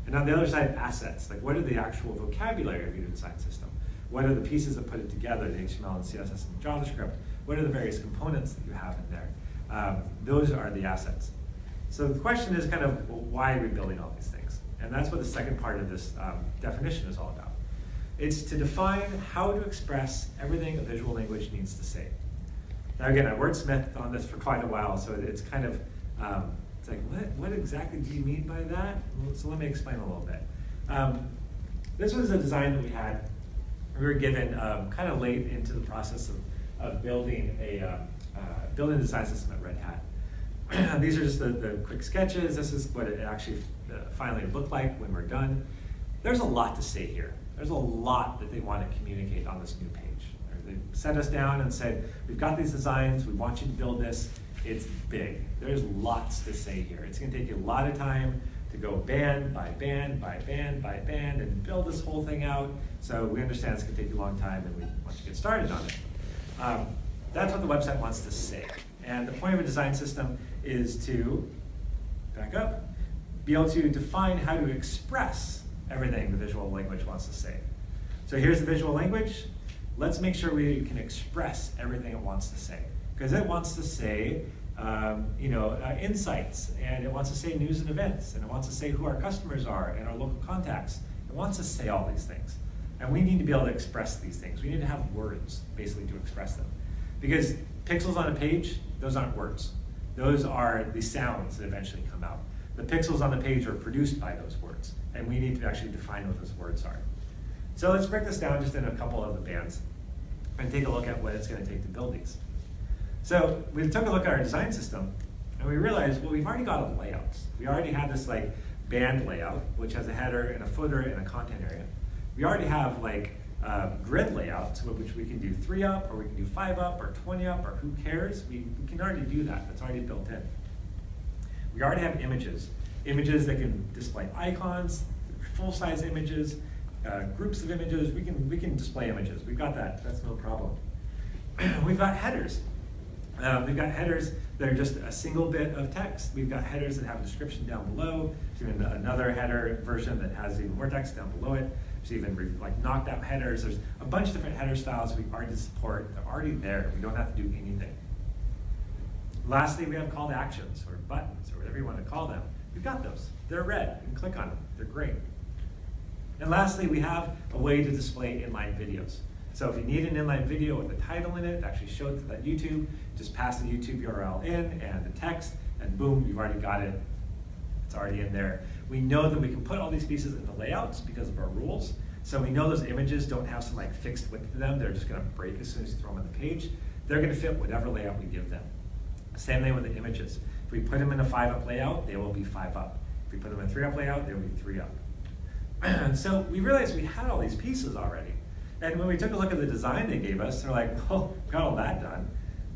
And on the other side, assets, like what are the actual vocabulary of your design system? What are the pieces that put it together, the HTML and CSS and JavaScript? What are the various components that you have in there? Those are the assets. So the question is kind of, well, why are we building all these things? And that's what the second part of this definition is all about. It's to define how to express everything a visual language needs to say. Now again, I wordsmithed on this for quite a while, so it's kind of, it's like, what exactly do you mean by that? So let me explain a little bit. This was a design that we had. We were given kind of late into the process of building a design system at Red Hat. These are just the quick sketches. This is what it actually finally looked like when we're done. There's a lot to say here. There's a lot that they want to communicate on this new page. They sent us down and said, we've got these designs, we want you to build this. It's big. There's lots to say here. It's going to take you a lot of time to go band by band by band by band and build this whole thing out. So we understand it's going to take you a long time and we want you to get started on it. That's what the website wants to say. And the point of a design system is to, back up, be able to define how to express everything the visual language wants to say. So here's the visual language. Let's make sure we can express everything it wants to say. Because it wants to say insights, and it wants to say news and events, and it wants to say who our customers are and our local contacts. It wants to say all these things. And we need to be able to express these things. We need to have words, basically, to express them. Because pixels on a page, those aren't words. Those are the sounds that eventually come out. The pixels on the page are produced by those words, and we need to actually define what those words are. So let's break this down just in a couple of the bands and take a look at what it's going to take to build these. So we took a look at our design system, and we realized, well, we've already got all the layouts. We already have this like band layout, which has a header and a footer and a content area. We already have like grid layouts, which we can do 3 up, or we can do 5 up, or 20 up, or who cares? We can already do that. That's already built in. We already have images that can display icons, full-size images, groups of images. We can display images. We've got that. That's no problem. We've got headers. We've got headers that are just a single bit of text. We've got headers that have a description down below. There's even another header version that has even more text down below it. There's even like knocked out headers. There's a bunch of different header styles we already support. They're already there. We don't have to do anything. Lastly, we have call to actions or buttons or whatever you want to call them. We've got those. They're red. You can click on them. They're great. And lastly, we have a way to display inline videos. So if you need an inline video with a title in it to actually show it to that YouTube, just pass the YouTube URL in and the text, and boom, you've already got it. It's already in there. We know that we can put all these pieces into layouts because of our rules. So we know those images don't have some like fixed width to them. They're just going to break as soon as you throw them on the page. They're going to fit whatever layout we give them. Same thing with the images. If we put them in a 5-up layout, they will be 5 up. If we put them in a 3-up layout, they will be 3 up. So we realized we had all these pieces already. And when we took a look at the design they gave us, they're like, well, we've got all that done.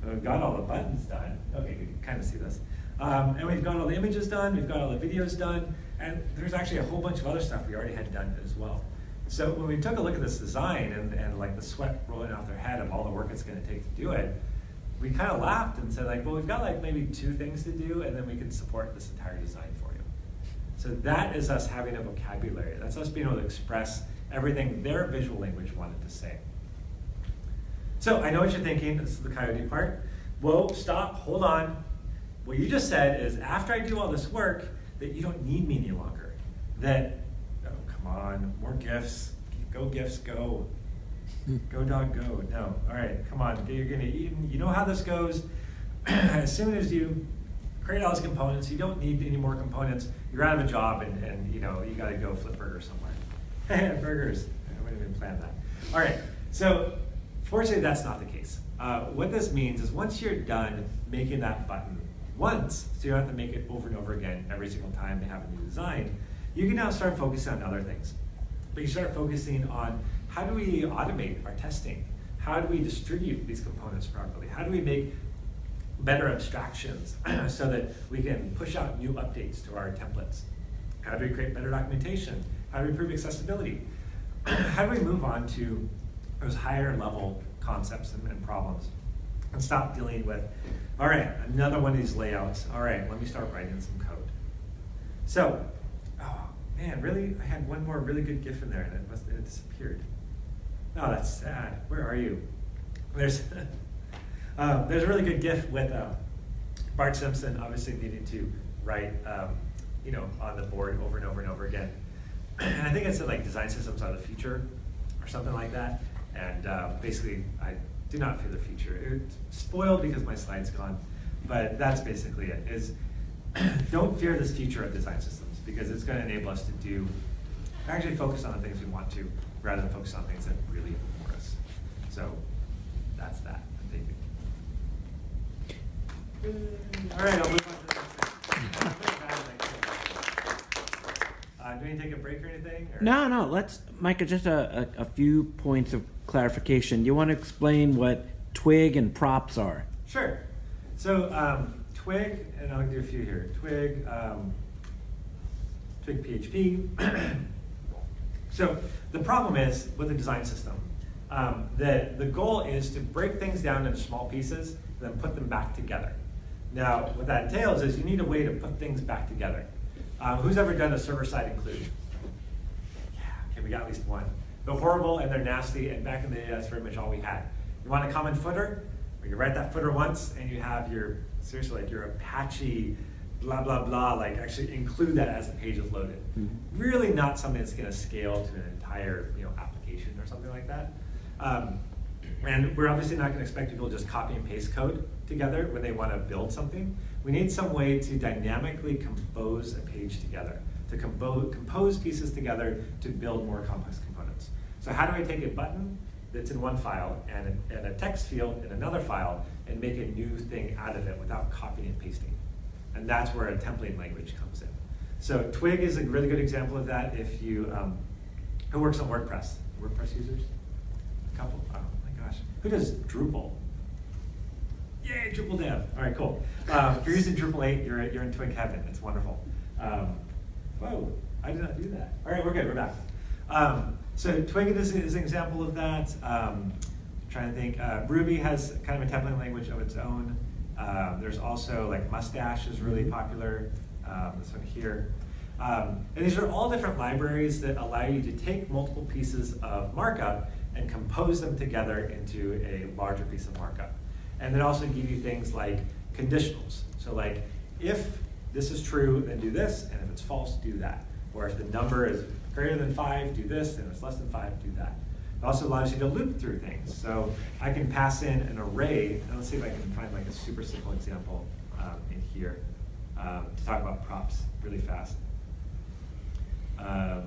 We've got all the buttons done. Okay, you can kind of see this. And we've got all the images done, we've got all the videos done, and there's actually a whole bunch of other stuff we already had done as well. So when we took a look at this design and like the sweat rolling off their head of all the work it's going to take to do it, we kind of laughed and said like, well, we've got like maybe 2 things to do, and then we can support this entire design for you. So that is us having a vocabulary. That's us being able to express everything their visual language wanted to say. So I know what you're thinking. This is the Coyote part. Whoa, stop, hold on. What you just said is after I do all this work, that you don't need me any longer. That, oh, come on, more GIFs. Go GIFs, go. Go dog, go. No, all right, come on. You're gonna eat. You know how this goes. As soon as you create all these components, you don't need any more components. You're out of a job, and you know you got to go flip burgers somewhere. Burgers. I wouldn't even plan that. All right. So fortunately, that's not the case. What this means is once you're done making that button once, so you don't have to make it over and over again every single time they have a new design, you can now start focusing on other things. But you start focusing on how do we automate our testing? How do we distribute these components properly? How do we make better abstractions so that we can push out new updates to our templates? How do we create better documentation? How do we improve accessibility? How do we move on to those higher level concepts and problems and stop dealing with, all right, another one of these layouts. All right, let me start writing some code. So, oh man, really? I had one more really good GIF in there and it disappeared. Oh, that's sad. Where are you? There's a really good GIF with Bart Simpson obviously needing to write, on the board over and over and over again. And I think it's like design systems are the future or something like that. And basically, I do not fear the future. It's spoiled because my slide's gone, but that's basically it. Is don't fear this future of design systems because it's going to enable us to actually focus on the things we want to rather than focus on things that really bore us. So that's that. Thank you. All right, I'll move on to the next thing. Do we need to take a break or anything? Or?
No. Let's, Micah, just a few points of clarification. You want to explain what twig and props are?
Sure. So twig, and I'll do a few here. Twig PHP. So the problem is with the design system, the goal is to break things down into small pieces and then put them back together. Now, what that entails is you need a way to put things back together. Who's ever done a server-side include? Yeah, okay, we got at least one. They're horrible and they're nasty, and back in the day, that's pretty much all we had. You want a common footer? Well, you write that footer once, and you have your, seriously, like your Apache blah, blah, blah, like actually include that as the page is loaded. Mm-hmm. Really not something that's gonna scale to an entire application or something like that. And we're obviously not gonna expect people to just copy and paste code together when they wanna build something. We need some way to dynamically compose a page together, to compose pieces together to build more complex components. So how do I take a button that's in one file and a text field in another file and make a new thing out of it without copying and pasting? And that's where a templating language comes in. So Twig is a really good example of that. If you, who works on WordPress? WordPress users? A couple? Oh my gosh. Who does Drupal? Yay, Drupal dev. All right, cool. If you're using Drupal 8, you're in Twig heaven. It's wonderful. Whoa, I did not do that. All right, we're good, we're back. So Twig is an example of that. Trying to think, Ruby has kind of a templating language of its own. There's also like Mustache is really popular, this one here. And these are all different libraries that allow you to take multiple pieces of markup and compose them together into a larger piece of markup. And then also give you things like conditionals. So like, if this is true, then do this, and if it's false, do that. Or if the number is greater than 5, do this, and if it's less than 5, do that. It also allows you to loop through things. So I can pass in an array, and let's see if I can find like a super simple example in here to talk about props really fast. Trying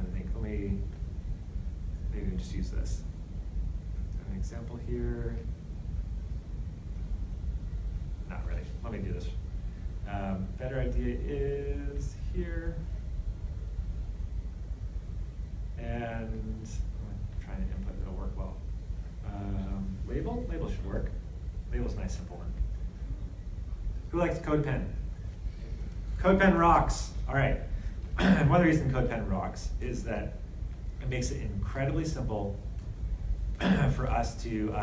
to think, maybe just use this. An example here. Not really, let me do this. Better idea is here. And I'm trying to input, it'll work well. Label should work. Label's a nice simple one. Who likes CodePen? CodePen rocks. All right. And one of the reasons CodePen rocks is that it makes it incredibly simple for us to,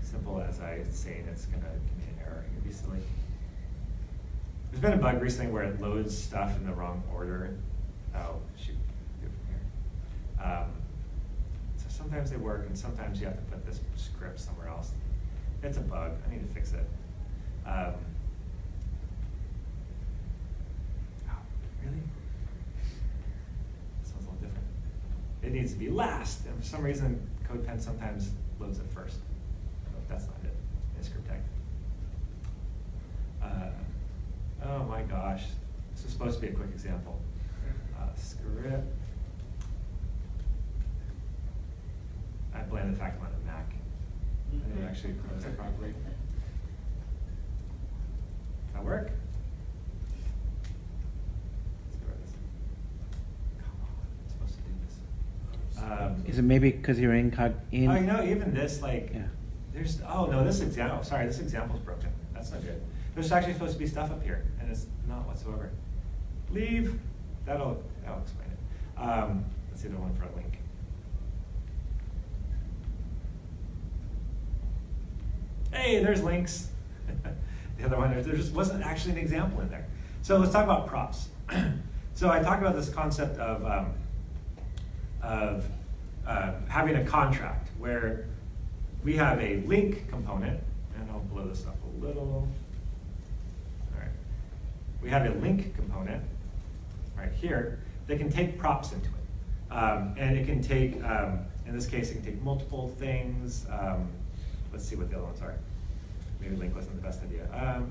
simple as I say, it's gonna give me an error. It'd be silly. There's been a bug recently where it loads stuff in the wrong order. Oh, shoot, do it from here. So sometimes they work, and sometimes you have to put this script somewhere else. It's a bug, I need to fix it. Oh, really? This one's a little different. It needs to be last, and for some reason, CodePen sometimes loads it first. But that's not it, in script tag. Oh my gosh, this is supposed to be a quick example. Script. I blame the fact I'm on a Mac. I didn't actually close it properly. Does that work? Let's see where it is. Come on, I'm supposed to do this.
Is it maybe because you're in?
Oh, even this, like, yeah. There's, oh no, this example, sorry, this example's broken. That's not good. There's actually supposed to be stuff up here, and it's not whatsoever. Leave. That'll explain it. Let's see the one for a link. Hey, there's links. The other one, there just wasn't actually an example in there. So let's talk about props. So I talked about this concept of having a contract where we have a link component, and I'll blow this up a little. All right. We have a link component right here that can take props into it. And it can take, in this case, it can take multiple things. Let's see what the other ones are. Maybe link wasn't the best idea.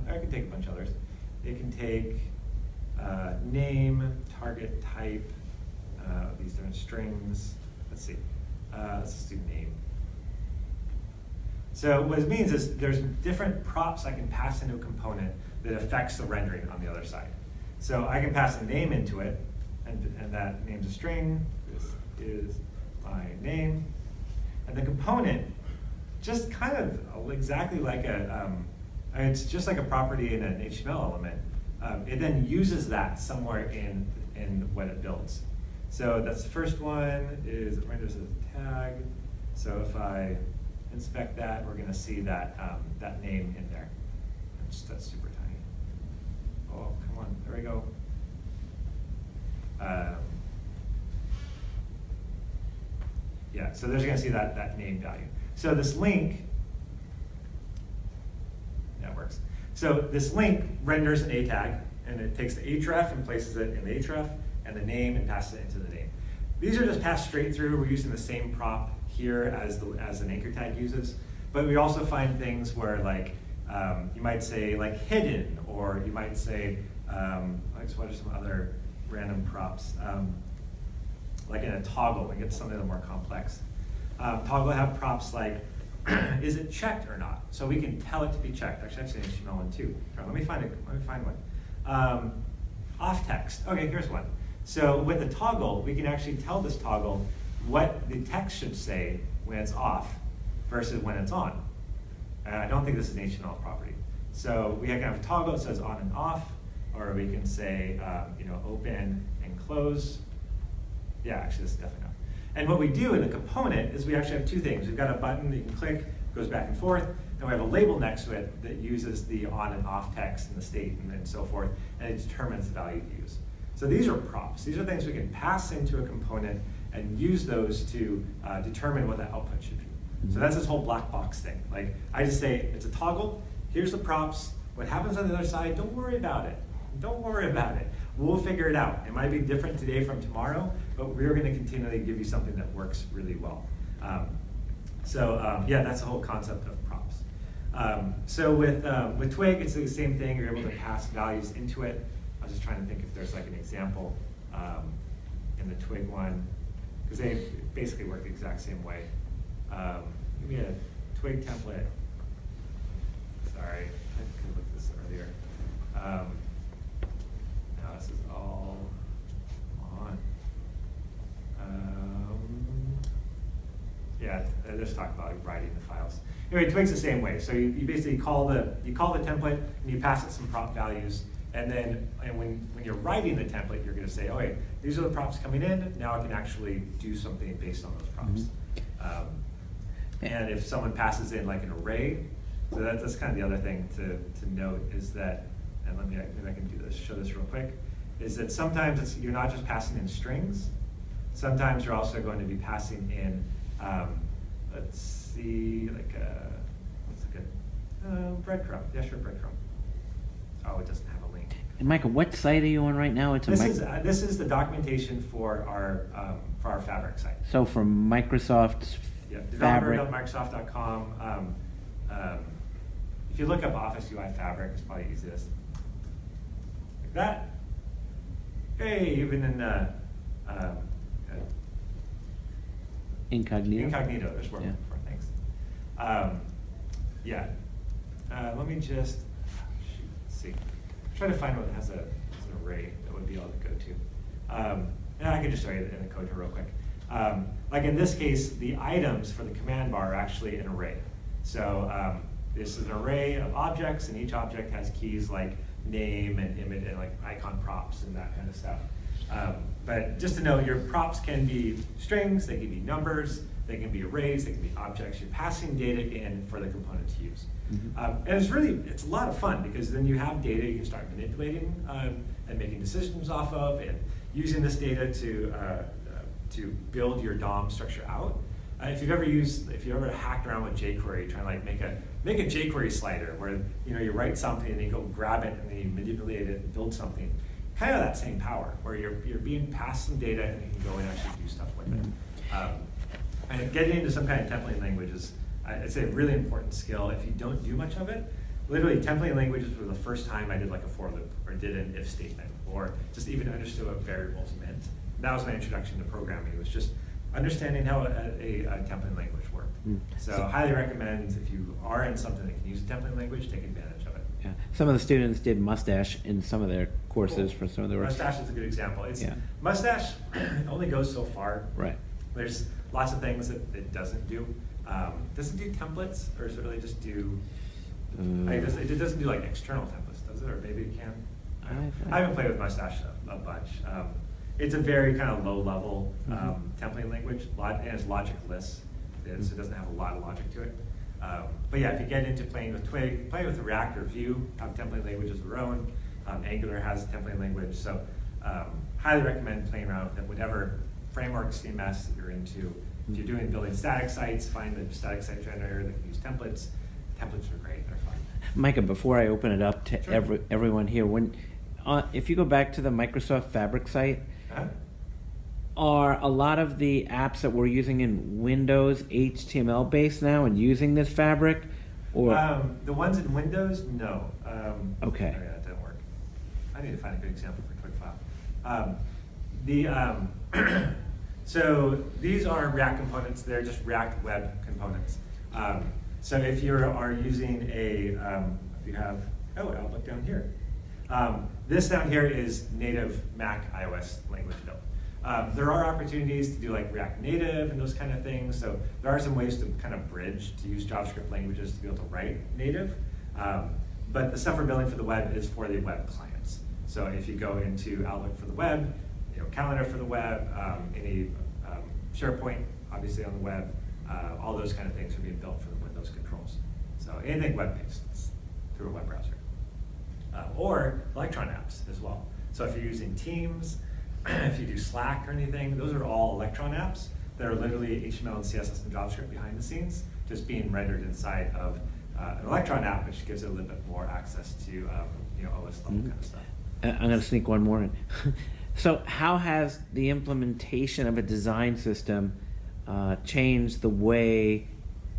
I can take a bunch of others. It can take name, target type, these different strings. Let's see. Let's just do name. So what it means is there's different props I can pass into a component that affects the rendering on the other side. So I can pass a name into it, and that name's a string. This is my name. And the component, just kind of exactly like it's just like a property in an HTML element. It then uses that somewhere in what it builds. So that's the first one, is it renders as a tag. So if I inspect that, we're gonna see that, that name in there. That's super tiny. Oh, come on, there we go. Yeah, so there's gonna see that name value. So this link, that works. So this link renders an A tag, and it takes the href and places it in the href, and the name and passes it into the name. These are just passed straight through. We're using the same prop here as an anchor tag uses, but we also find things where like, you might say like hidden, or you might say, what are some other random props? Like in a toggle, we get something a little more complex. Toggle have props like, is it checked or not? So we can tell it to be checked. Actually, that's an HTML one too. Right, let me find one. Off text. Okay, here's one. So with the toggle, we can actually tell this toggle what the text should say when it's off versus when it's on. And I don't think this is an HTML property. So we can have a toggle that says on and off, or we can say, open and close. Yeah, actually, this is definitely not. And what we do in the component is we actually have two things. We've got a button that you can click, goes back and forth, and we have a label next to it that uses the on and off text and the state and so forth, and it determines the value to use. So these are props. These are things we can pass into a component and use those to determine what the output should be. So that's this whole black box thing. Like, I just say, it's a toggle, here's the props, what happens on the other side, don't worry about it. Don't worry about it. We'll figure it out. It might be different today from tomorrow, but we're going to continually give you something that works really well. Yeah, that's the whole concept of props. So with Twig, it's the same thing. You're able to pass values into it. I was just trying to think if there's like an example in the Twig one, because they basically work the exact same way. Give me a Twig template. Sorry, I could have looked at this earlier. Now this is all on. Yeah, I just talked about writing the files. Anyway, Twig's the same way. So you basically call the template and you pass it some prop values, and when you're writing the template, you're going to say, oh wait, these are the props coming in. Now I can actually do something based on those props. And if someone passes in like an array, so that's kind of the other thing to note is that, and maybe I can do this, show this real quick, is that sometimes you're not just passing in strings. Sometimes you're also going to be passing in, let's see, like what's a good, breadcrumb. Yeah, sure, breadcrumb. Oh, it doesn't have a link.
And Micah, what site are you on right now?
This is the documentation for our Fabric site.
So from Microsoft's Fabric.
Developer.microsoft.com. If you look up Office UI Fabric, it's probably easiest. Like that. Hey, even in Incognito, there's more things. Let me just see. Try to find what has an array that would be able to go to. I can just show you in the code here real quick. Like in this case, the items for the command bar are actually an array. So this is an array of objects, and each object has keys like name and image and like icon props and that kind of stuff. But just to know, your props can be strings, they can be numbers, They can be arrays, they can be objects. You're passing data in for the component to use.
Mm-hmm.
And it's a lot of fun because then you have data you can start manipulating and making decisions off of, and using this data to build your DOM structure out. If you've ever hacked around with jQuery, trying to like make a jQuery slider where you write something and you go grab it and then you manipulate it and build something, kind of that same power where you're being passed some data and you can go and actually do stuff with it. And getting into some kind of templating language is, I'd say, a really important skill. If you don't do much of it, literally templating languages were the first time I did like a for loop or did an if statement or just even understood what variables meant. That was my introduction to programming. It was just understanding how a templating language worked. So highly recommend, if you are in something that can use a templating language, take advantage of it.
Yeah. Some of the students did Mustache in some of their courses for some of their work.
Mustache is a good example. Mustache only goes so far.
Right.
There's lots of things that it doesn't do. Does it do templates, or does it really just do? It doesn't do like external templates, does it? Or maybe it can. I haven't played with Mustache a bunch. It's a very kind of low-level templating language, and it's logicless. So it doesn't have a lot of logic to it. But yeah, if you get into playing with Twig, play with React or Vue, have templating languages of their own. Angular has a templating language, so highly recommend playing around with it. Whatever framework, CMS that you're into. If you're building static sites, find the static site generator that can use templates. Templates are great, they're fun.
Micah, before I open it up to
Sure.
everyone here, if you go back to the Microsoft Fabric site, are a lot of the apps that we're using in Windows HTML based now and using this Fabric? Or
the ones in Windows, no.
Okay.
Oh yeah, that didn't work. I need to find a good example for a quick file. So these are React components. They're just React web components. So if you are using I'll look down here. This down here is native Mac iOS language build. There are opportunities to do like React Native and those kind of things. So there are some ways to kind of bridge to use JavaScript languages to be able to write native. But the stuff we're building for the web is for the web clients. So if you go into Outlook for the web, Calendar for the web, any SharePoint, obviously on the web, all those kind of things are being built for the Windows controls. So anything web-based through a web browser. Or Electron apps as well. So if you're using Teams, if you do Slack or anything, those are all Electron apps that are literally HTML and CSS and JavaScript behind the scenes, just being rendered inside of an Electron app, which gives it a little bit more access to OS level kind of stuff.
I'm going to sneak one more in. So how has the implementation of a design system changed the way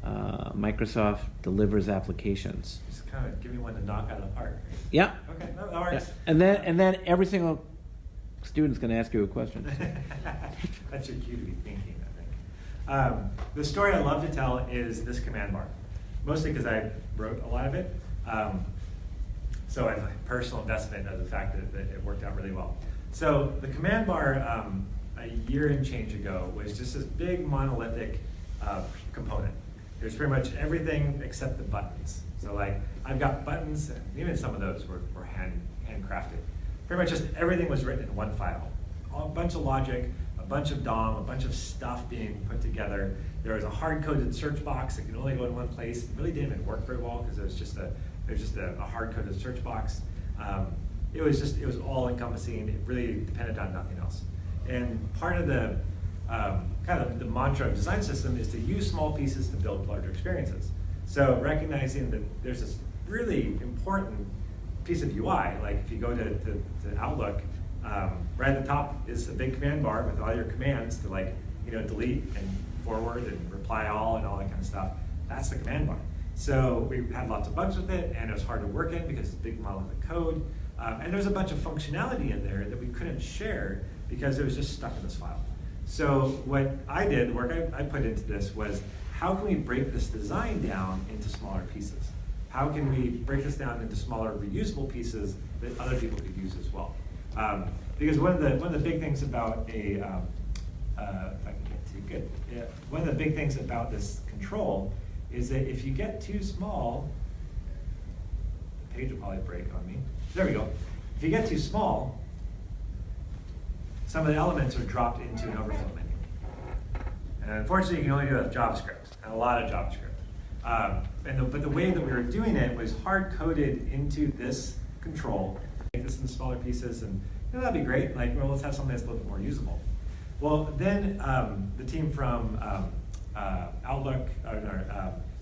Microsoft delivers applications?
Just kind of give me one to knock out of the park.
Yeah.
Okay, no, that works.
Yeah. And then every single student's going to ask you a question.
That's your cue to be thinking, I think. The story I love to tell is this command bar, mostly because I wrote a lot of it. So I have a personal investment of the fact that it worked out really well. So the command bar a year and change ago was just this big monolithic component. There's pretty much everything except the buttons. So like I've got buttons, and even some of those were handcrafted. Pretty much just everything was written in one file. A bunch of logic, a bunch of DOM, a bunch of stuff being put together. There was a hard-coded search box that could only go in one place. It really didn't even work very well because it was just a hard-coded search box. It was all encompassing. It really depended on nothing else. And part of the kind of the mantra of design system is to use small pieces to build larger experiences. So recognizing that there's this really important piece of UI, like if you go to Outlook, right at the top is a big command bar with all your commands to delete and forward and reply all and all that kind of stuff. That's the command bar. So we had lots of bugs with it, and it was hard to work in because it's big monolithic code. And there's a bunch of functionality in there that we couldn't share because it was just stuck in this file. So what I did, the work I put into this was, how can we break this design down into smaller pieces? How can we break this down into smaller reusable pieces that other people could use as well? Because one of the big things about if I can get too good, yeah, one of the big things about this control is that if you get too small, the page will probably break on me. There we go. If you get too small, some of the elements are dropped into an overflow menu. And unfortunately, you can only do it with JavaScript, and a lot of JavaScript. But the way that we were doing it was hard-coded into this control, make this in smaller pieces, and that'd be great. Like, well, let's have something that's a little bit more usable. Well, then the team from Outlook,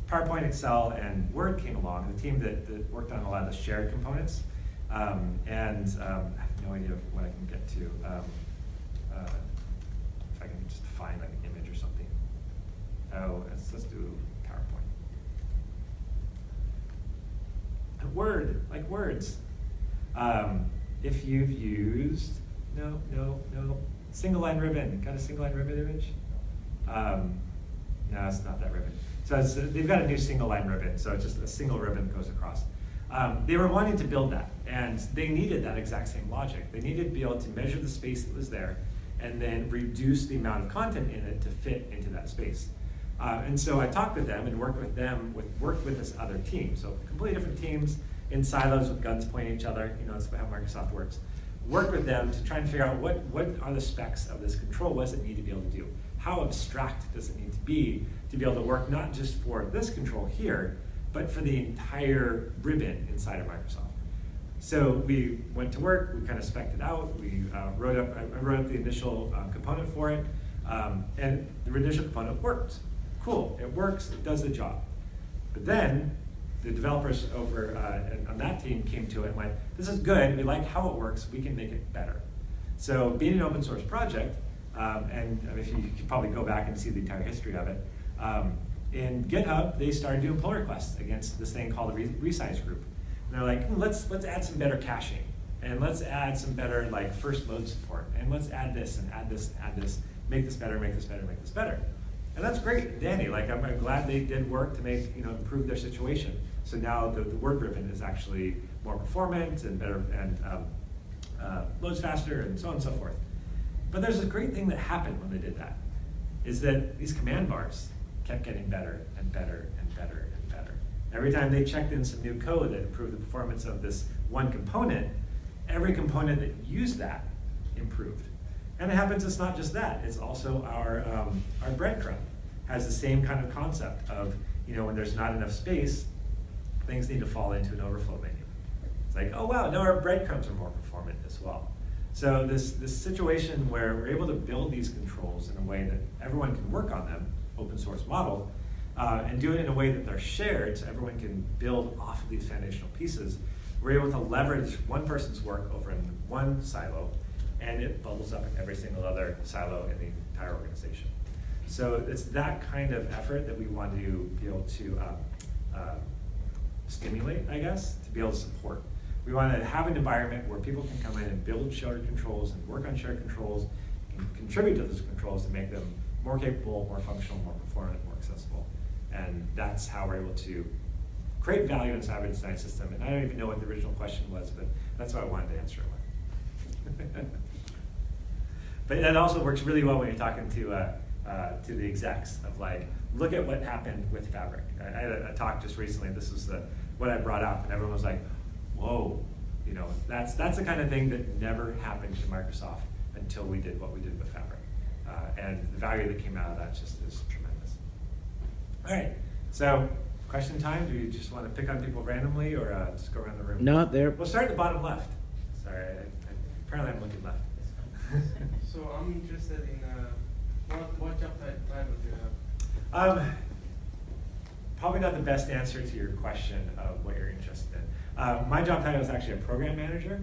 PowerPoint, Excel, and Word came along, the team that worked on a lot of the shared components. I have no idea what I can get to. If I can just find like an image or something. Oh, let's do PowerPoint. Word, like words. If you've used, no, single line ribbon. Got a single line ribbon image? No, it's not that ribbon. So they've got a new single line ribbon, so it's just a single ribbon that goes across. They were wanting to build that, and they needed that exact same logic. They needed to be able to measure the space that was there, and then reduce the amount of content in it to fit into that space. And so I talked with them and worked with this other team. So completely different teams in silos with guns pointing at each other. That's how Microsoft works. Work with them to try and figure out what are the specs of this control. What does it need to be able to do? How abstract does it need to be able to work not just for this control here, but for the entire ribbon inside of Microsoft? So we went to work, we kind of spec'd it out, I wrote up the initial component for it, and the initial component worked. Cool, it works, it does the job. But then the developers over on that team came to it and went, this is good, we like how it works, we can make it better. So being an open source project, and if you could probably go back and see the entire history of it, in GitHub, they started doing pull requests against this thing called the resize group. And they're like, let's add some better caching, and let's add some better like first load support, and let's add this and add this and add this, make this better, make this better, make this better. And that's great, Danny. Like I'm glad they did work to make improve their situation. So now the Word ribbon is actually more performant and better and loads faster and so on and so forth. But there's a great thing that happened when they did that, is that these command bars kept getting better and better and better and better. Every time they checked in some new code that improved the performance of this one component, every component that used that improved. And it happens, it's not just that, it's also our breadcrumb has the same kind of concept of, when there's not enough space, things need to fall into an overflow menu. It's like, oh wow, now our breadcrumbs are more performant as well. So this situation where we're able to build these controls in a way that everyone can work on them, open source model, and do it in a way that they're shared so everyone can build off of these foundational pieces, we're able to leverage one person's work over in one silo, and it bubbles up in every single other silo in the entire organization. So it's that kind of effort that we want to be able to stimulate, I guess, to be able to support. We want to have an environment where people can come in and build shared controls and work on shared controls and contribute to those controls to make them more capable, more functional, more performant, more accessible. And that's how we're able to create value inside of a design system. And I don't even know what the original question was, but that's what I wanted to answer it with. But that also works really well when you're talking to the execs of like, look at what happened with Fabric. I had a talk just recently, this was what I brought up, and everyone was like, whoa, that's the kind of thing that never happened to Microsoft until we did what we did with Fabric. And the value that came out of that just is tremendous. All right, so question time. Do you just want to pick on people randomly or just go around the room?
No, there.
We'll start at the bottom left. Sorry, apparently I'm looking left.
So I'm interested in what job title do you have?
Probably not the best answer to your question of what you're interested in. My job title is actually a program manager,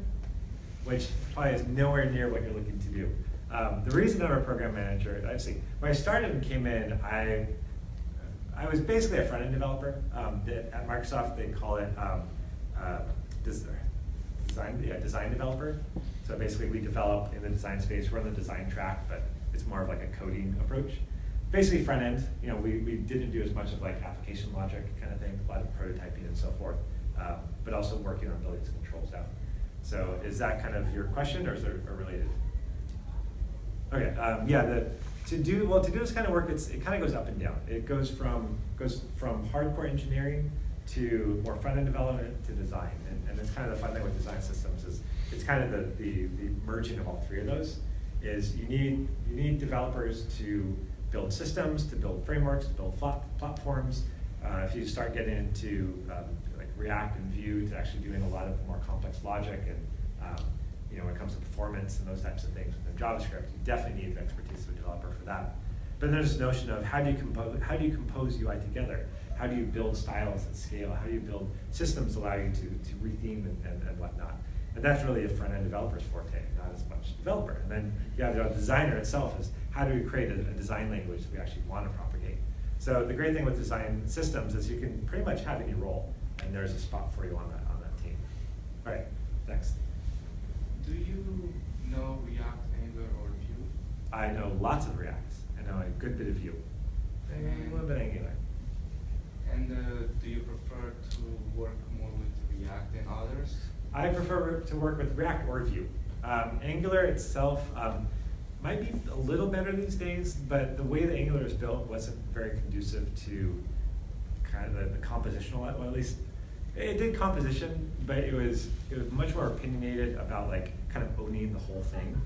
which probably is nowhere near what you're looking to do. The reason I'm a program manager, actually, when I started and came in, I was basically a front-end developer. At Microsoft, they call it design developer. So basically, we develop in the design space. We're on the design track, but it's more of like a coding approach. Basically, front end. We didn't do as much of like application logic kind of thing, a lot of prototyping and so forth, but also working on building some controls out. So is that kind of your question, or is it related? Okay, yeah. To do this kind of work, it kind of goes up and down. It goes from hardcore engineering to more front end development to design, and it's kind of the fun thing with design systems is it's kind of the merging of all three of those. Is you need developers to build systems, to build frameworks, to build platforms. If you start getting into like React and Vue, to actually doing a lot of more complex logic, and when it comes to performance and those types of things within JavaScript, you definitely need the expertise of a developer for that. But there's this notion of how do you compose UI together? How do you build styles at scale? How do you build systems that allow you to retheme and whatnot? And that's really a front-end developer's forte, not as much developer. And then you have the designer itself is how do we create a design language that we actually want to propagate? So the great thing with design systems is you can pretty much have any role, and there's a spot for you on that team. All right, next.
Do you know React, Angular, or Vue?
I know lots of React. I know a good bit of Vue. Maybe a little bit Angular.
And do you prefer to work more with React than others?
I prefer to work with React or Vue. Angular itself might be a little better these days, but the way that Angular is built wasn't very conducive to kind of the compositional, well, at least it did composition, but it was much more opinionated about like kind of owning the whole thing.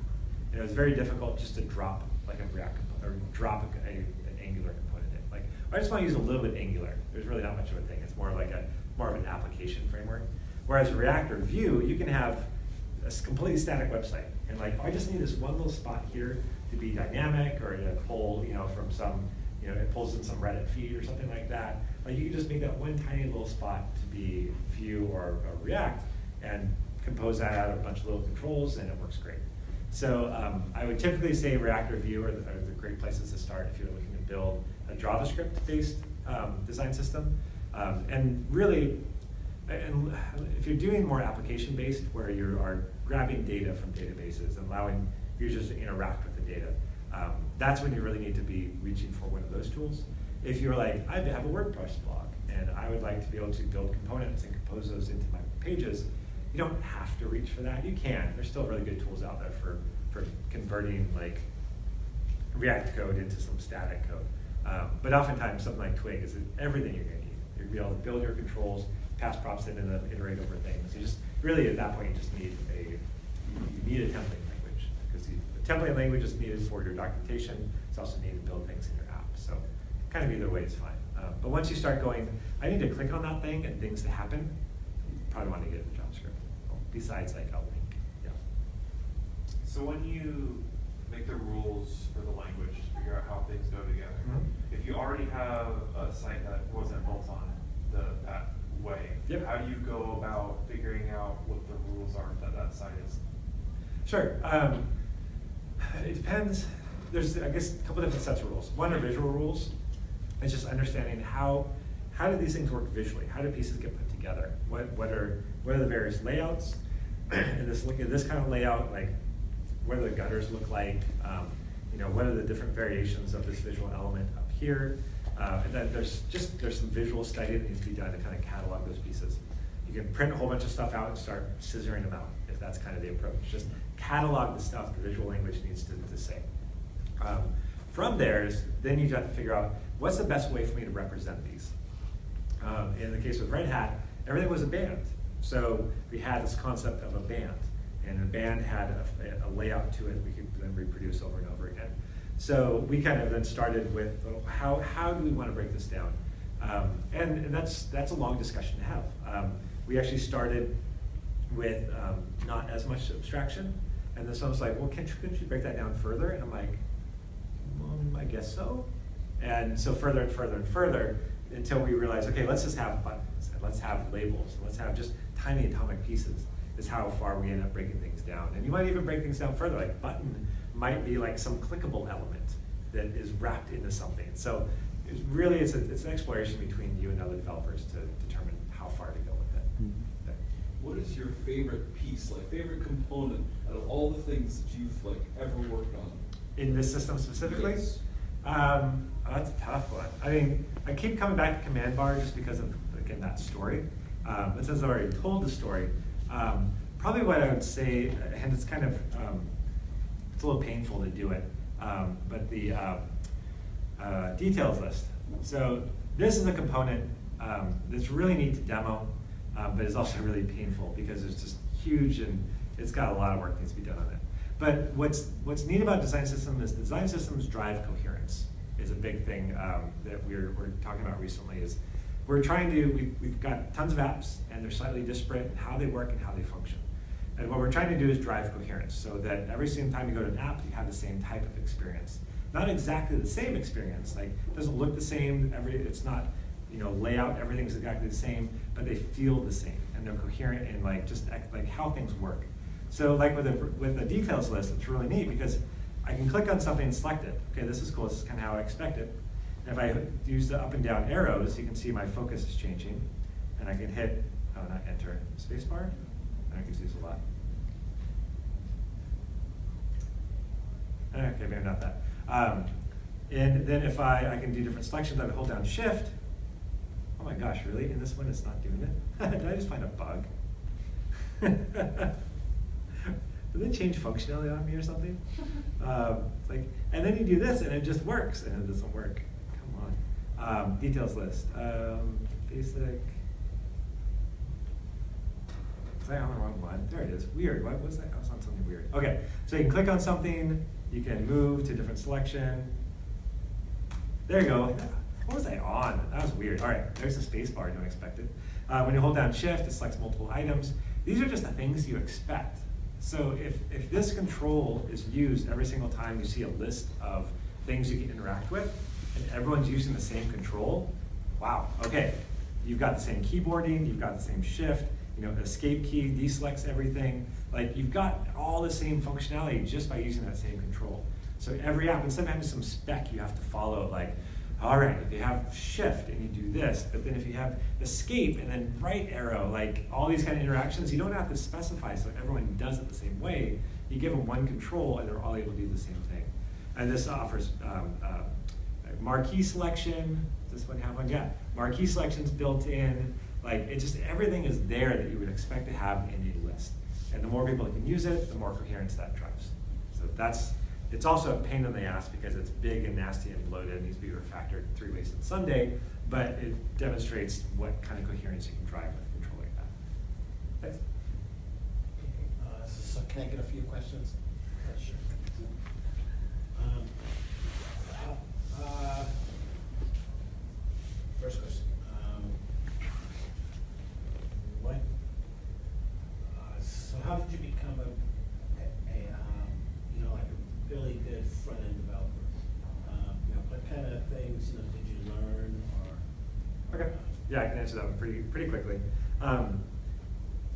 And it was very difficult just to drop like a React component or drop an Angular component in. Like I just want to use a little bit Angular. There's really not much of a thing. It's more of an application framework. Whereas React or Vue, you can have a completely static website, and like, oh, I just need this one little spot here to be dynamic, or to pull, from some, it pulls in some Reddit feed or something like that. Like you can just make that one tiny little spot to be Vue or React, and compose that out of a bunch of little controls, and it works great. So I would typically say React or Vue are the great places to start if you're looking to build a JavaScript-based design system, and really. And if you're doing more application-based, where you are grabbing data from databases and allowing users to interact with the data, that's when you really need to be reaching for one of those tools. If you're like, I have a WordPress blog, and I would like to be able to build components and compose those into my pages, you don't have to reach for that. You can. There's still really good tools out there for converting like React code into some static code. But oftentimes, something like Twig is everything you're going to need. You're going to be able to build your controls, pass props in, and then iterate over things. You just really at that point you just need a template language, because the template language is needed for your documentation. It's also needed to build things in your app. So kind of either way is fine. But once you start going, I need to click on that thing and things to happen, you probably want to get into JavaScript. Besides like a link. Yeah.
So when you make the rules for the language to figure out how things go together, if you already have a site that wasn't built on that way,
yep.
How do you go about figuring out what the rules are that site is?
Sure. It depends. There's, I guess, a couple different sets of rules. One are visual rules. It's just understanding how do these things work visually? How do pieces get put together? What are the various layouts? And this kind of layout, like what do the gutters look like? What are the different variations of this visual element up here? And then there's some visual study that needs to be done to kind of catalog those pieces. You can print a whole bunch of stuff out and start scissoring them out, if that's kind of the approach. Just catalog the stuff the visual language needs to say. From there, then you have to figure out what's the best way for me to represent these. In the case with Red Hat, everything was a band. So we had this concept of a band, and a band had a layout to it we could then reproduce over and over again. So we kind of then started with how do we want to break this down, and that's a long discussion to have. We actually started with not as much abstraction, and then someone's like, well, couldn't you break that down further? And I'm like, I guess so. And so further and further and further until we realized, okay, let's just have buttons, and let's have labels, and let's have just tiny atomic pieces is how far we end up breaking things down. And you might even break things down further, like button might be like some clickable element that is wrapped into something. So it's an exploration between you and other developers to determine how far to go with it.
Mm-hmm. What is your favorite piece, like favorite component out of all the things that you've like ever worked on?
In this system specifically?
Yes.
That's a tough one. I mean, I keep coming back to command bar just because of, again, that story. But since I've already told the story, probably what I would say, and it's kind of, it's a little painful to do it, but the details list. So this is a component that's really neat to demo, but it's also really painful because it's just huge and it's got a lot of work that needs to be done on it. But what's neat about design systems is design systems drive coherence. is a big thing that we're talking about recently. Is we've got tons of apps, and they're slightly disparate in how they work and how they function. And what we're trying to do is drive coherence, so that every single time you go to an app, you have the same type of experience. Not exactly the same experience, like it doesn't look the same, it's not, layout, everything's exactly the same, but they feel the same, and they're coherent in like how things work. So like with a details list, it's really neat because I can click on something and select it. Okay, this is cool, this is kind of how I expect it. And if I use the up and down arrows, you can see my focus is changing, and I can hit, not enter, spacebar. I can see this a lot. Okay, maybe not that. And then if I can do different selections, I would hold down Shift. Oh my gosh, really? In this one, it's not doing it? Did I just find a bug? Did they change functionality on me or something? And then you do this, and it just works, and it doesn't work. Come on. Details list. Basic. Was I on the wrong one? There it is. Weird. What was that? I was on something weird. Okay, so you can click on something. You can move to a different selection. There you go. What was I on? That was weird. All right, there's the space bar. Don't expect it. When you hold down Shift, it selects multiple items. These are just the things you expect. So if this control is used every single time you see a list of things you can interact with, and everyone's using the same control, wow, okay. You've got the same keyboarding, you've got the same shift, escape key deselects everything. Like you've got all the same functionality just by using that same control. So every app, and sometimes some spec you have to follow, like, all right, if you have shift and you do this, but then if you have escape and then right arrow, like all these kind of interactions, you don't have to specify so everyone does it the same way. You give them one control and they're all able to do the same thing. And this offers marquee selection. Does this one have one? Yeah, marquee selection's built in. Like everything is there that you would expect to have in a list. And the more people that can use it, the more coherence that drives. So it's also a pain in the ass because it's big and nasty and bloated and needs to be refactored 3 ways on Sunday, but it demonstrates what kind of coherence you can drive with a control like that. Thanks.
So can I get a few questions? Sure. First question. So how did you become a really good front-end developer? What kind of things did you learn? Or
okay, yeah, I can answer that one pretty quickly.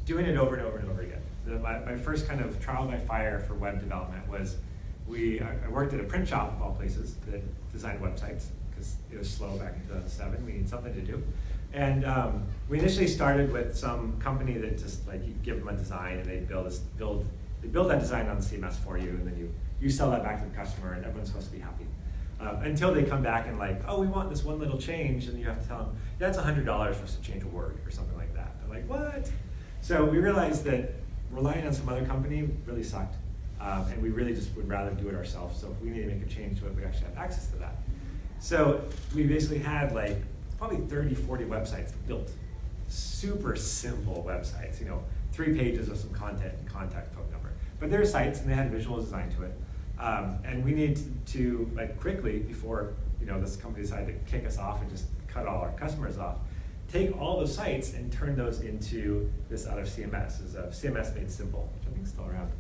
Doing it over and over and over again. My first kind of trial by fire for web development was I worked at a print shop of all places that designed websites because it was slow back in 2007. We needed something to do. And we initially started with some company that just like you give them a design and they build that design on the CMS for you, and then you sell that back to the customer, and everyone's supposed to be happy. Until they come back and like, oh, we want this one little change, and you have to tell them, yeah, it's $100 for us to change a word or something like that. They're like, what? So we realized that relying on some other company really sucked, and we really just would rather do it ourselves. So if we need to make a change to it, we actually have access to that. So we basically had like probably 30, 40 websites built. Super simple websites, 3 pages with some content and contact phone number. But they're sites and they had visual design to it. And we needed to, like quickly, before this company decided to kick us off and just cut all our customers off, take all those sites and turn those into this other CMS. It's a CMS made simple, which I think is still around.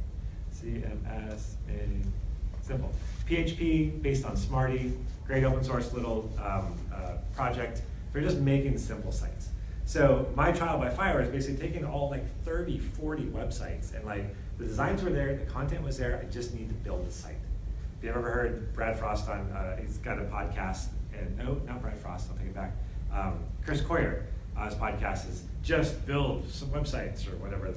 CMS made simple. PHP based on Smarty, great open source little project for just making simple sites. So my trial by fire is basically taking all like 30, 40 websites and like the designs were there, the content was there, I just need to build a site. If you've ever heard Brad Frost on, he's got a podcast, and no, not Brad Frost, I'll take it back. Chris Coyer, his podcast is just build some websites or whatever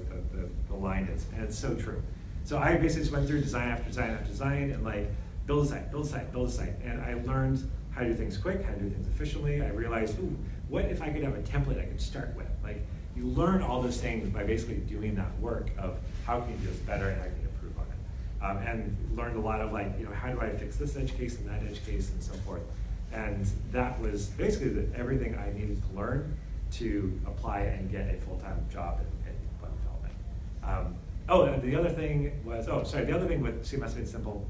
the line is, and it's so true. So I basically just went through design after design after design and like build a site, build a site, build a site. And I learned how to do things quick, how to do things efficiently. I realized, ooh, what if I could have a template I could start with? Like, you learn all those things by basically doing that work of how can you do this better and how can you improve on it. And learned a lot of like, how do I fix this edge case and that edge case and so forth. And that was basically everything I needed to learn to apply and get a full-time job in web development. The other thing was, the other thing with CMS Made Simple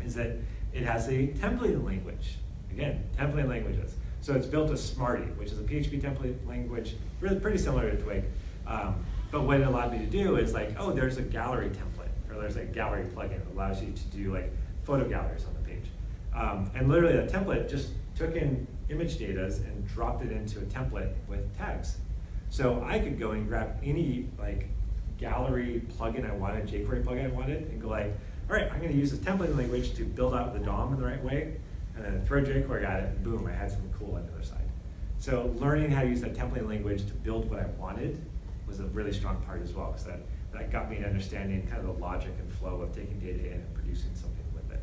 is that it has a templating language. Again, template languages. So it's built with Smarty, which is a PHP template language, really pretty similar to Twig. But what it allowed me to do is like, oh, there's a gallery template, or there's a gallery plugin that allows you to do like photo galleries on the page. And literally that template just took in image data and dropped it into a template with tags. So I could go and grab any like gallery plugin I wanted, jQuery plugin I wanted, and go like, all right, I'm gonna use this template language to build out the DOM in the right way, and then throw jQuery at it, and boom, I had something cool on the other side. So learning how to use that template language to build what I wanted was a really strong part as well, because that got me to understanding kind of the logic and flow of taking data in and producing something with it.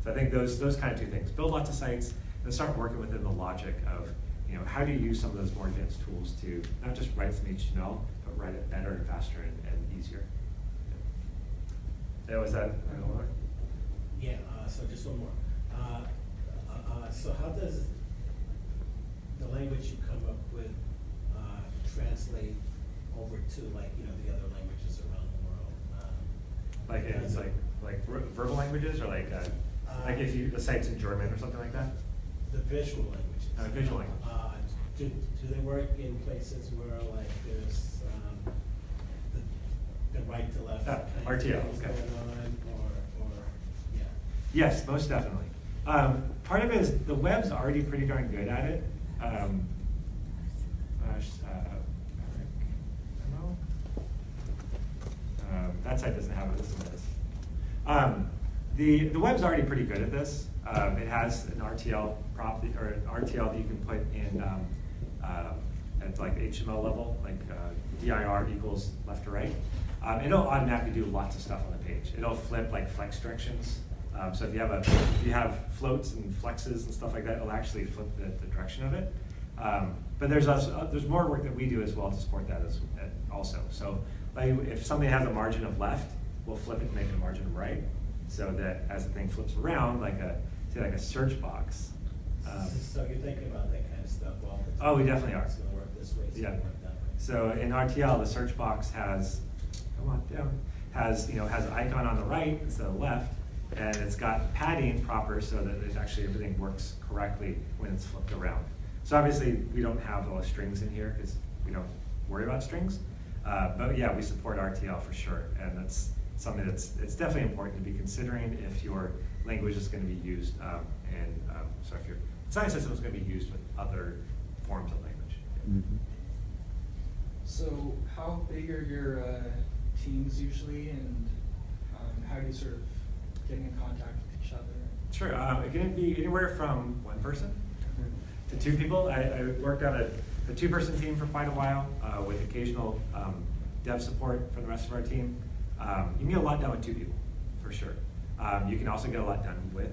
So I think those kind of two things, build lots of sites, and start working within the logic of, you know, how do you use some of those more advanced tools to not just write some HTML, but write it better and faster and easier. Yeah, was that?
Yeah, so just one more. So how does the language you come up with translate over to, like, you know, the other languages around the world?
Like it's like verbal languages, or like if you, the site's in German or something like that?
The visual languages.
Visual language.
Do they work in places where, like, there's the right to left kind of
RTL,
things
okay.
going on, or yeah?
Yes, most definitely. Part of it is the web's already pretty darn good at it. That site doesn't have it. This one does. The web's already pretty good at this. It has an RTL prop, or an RTL that you can put in at like the HTML level, like dir equals left to right. It'll automatically do lots of stuff on the page. It'll flip like flex directions. So if you have floats and flexes and stuff like that, it'll actually flip the direction of it. But there's more work that we do as well to support that also. So like if something has a margin of left, we'll flip it and make it a margin of right, so that as the thing flips around, like a search box.
So you're thinking about that kind of stuff all the time?
Oh, we definitely are.
It's going to work this way, it's
Yeah.
going to work that way.
So in RTL, the search box has, come on down, has an icon on the right instead of left, and it's got padding proper so that everything works correctly when it's flipped around. So obviously we don't have all the strings in here because we don't worry about strings, but yeah, we support RTL for sure, and that's something it's definitely important to be considering if your language is going to be used, so if your design system is going to be used with other forms of language.
Mm-hmm.
So how big are your teams usually, and how do you sort of get in contact with each other?
Sure, it can be anywhere from one person to two people. I worked on a two-person team for quite a while with occasional dev support for the rest of our team. You can get a lot done with two people, for sure. You can also get a lot done with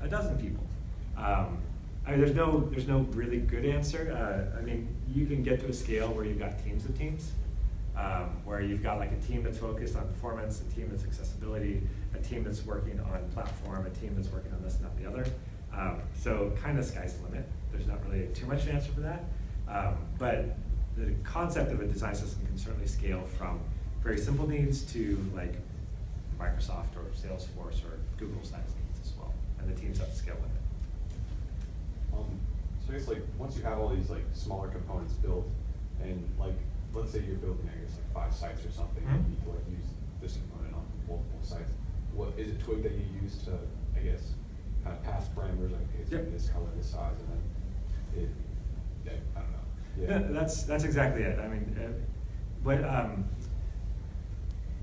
a dozen people. I mean, there's no really good answer. I mean, you can get to a scale where you've got teams of teams, where you've got like a team that's focused on performance, a team that's accessibility, a team that's working on platform, a team that's working on this and not the other. So kind of sky's the limit. There's not really too much to answer for that. But the concept of a design system can certainly scale from very simple needs to like Microsoft or Salesforce or Google size needs as well. And the teams have to scale with it.
So I guess like once you have all these like smaller components built, and like let's say you're building I guess like 5 sites or something, and you need to like use this component on multiple sites. What is it Twig that you use to I guess kind of pass parameters like okay, it's gonna be this color, this size, and then I don't know.
Yeah, that's exactly it. I mean,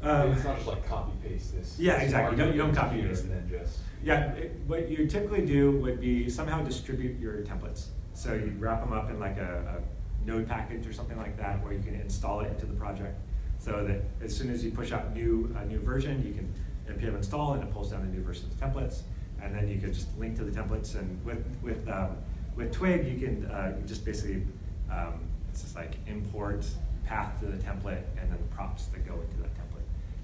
it's not just like copy paste this.
Yeah, exactly. You don't copy paste
and then just.
Yeah, what you typically do would be somehow distribute your templates. So you wrap them up in like a node package or something like that, where you can install it into the project. So that as soon as you push out a new version, you can npm install, and it pulls down the new version of the templates. And then you can just link to the templates. And with Twig, you can just basically it's just like import path to the template and then the props that go into that template.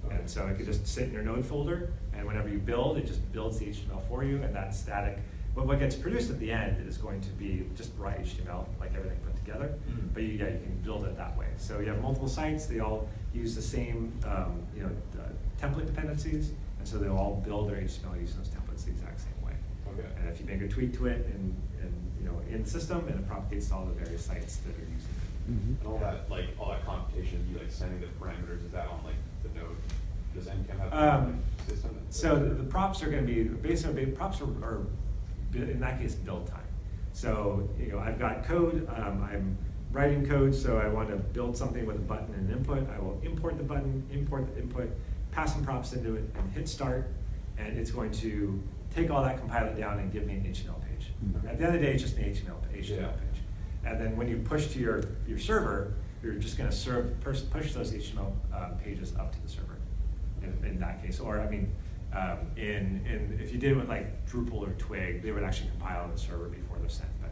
Okay. And so it could just sit in your node folder, and whenever you build, it just builds the HTML for you, and that's static. But what gets produced at the end is going to be just raw HTML, like everything put together. Mm-hmm. But you can build it that way. So you have multiple sites; they all use the same template dependencies, and so they'll all build their HTML using those templates the exact same way.
Okay.
And if you make a tweak to it in the system, and it propagates to all the various sites that are using it.
Mhm.
And all that computation, you like sending the parameters, is that on like the node? Does NCAM have a system?
So the props are going to be basically props are in that case build time. So I've got code. I'm writing code, so I want to build something with a button and an input. I will import the button, import the input, pass some props into it, and hit start, and it's going to take all that, compile it down, and give me an HTML page.
Mhm.
At the end of the day, it's just an HTML page. And then when you push to your server, you're just going to push those HTML pages up to the server. In that case, or I mean, if you did it with like Drupal or Twig, they would actually compile on the server before they're sent. But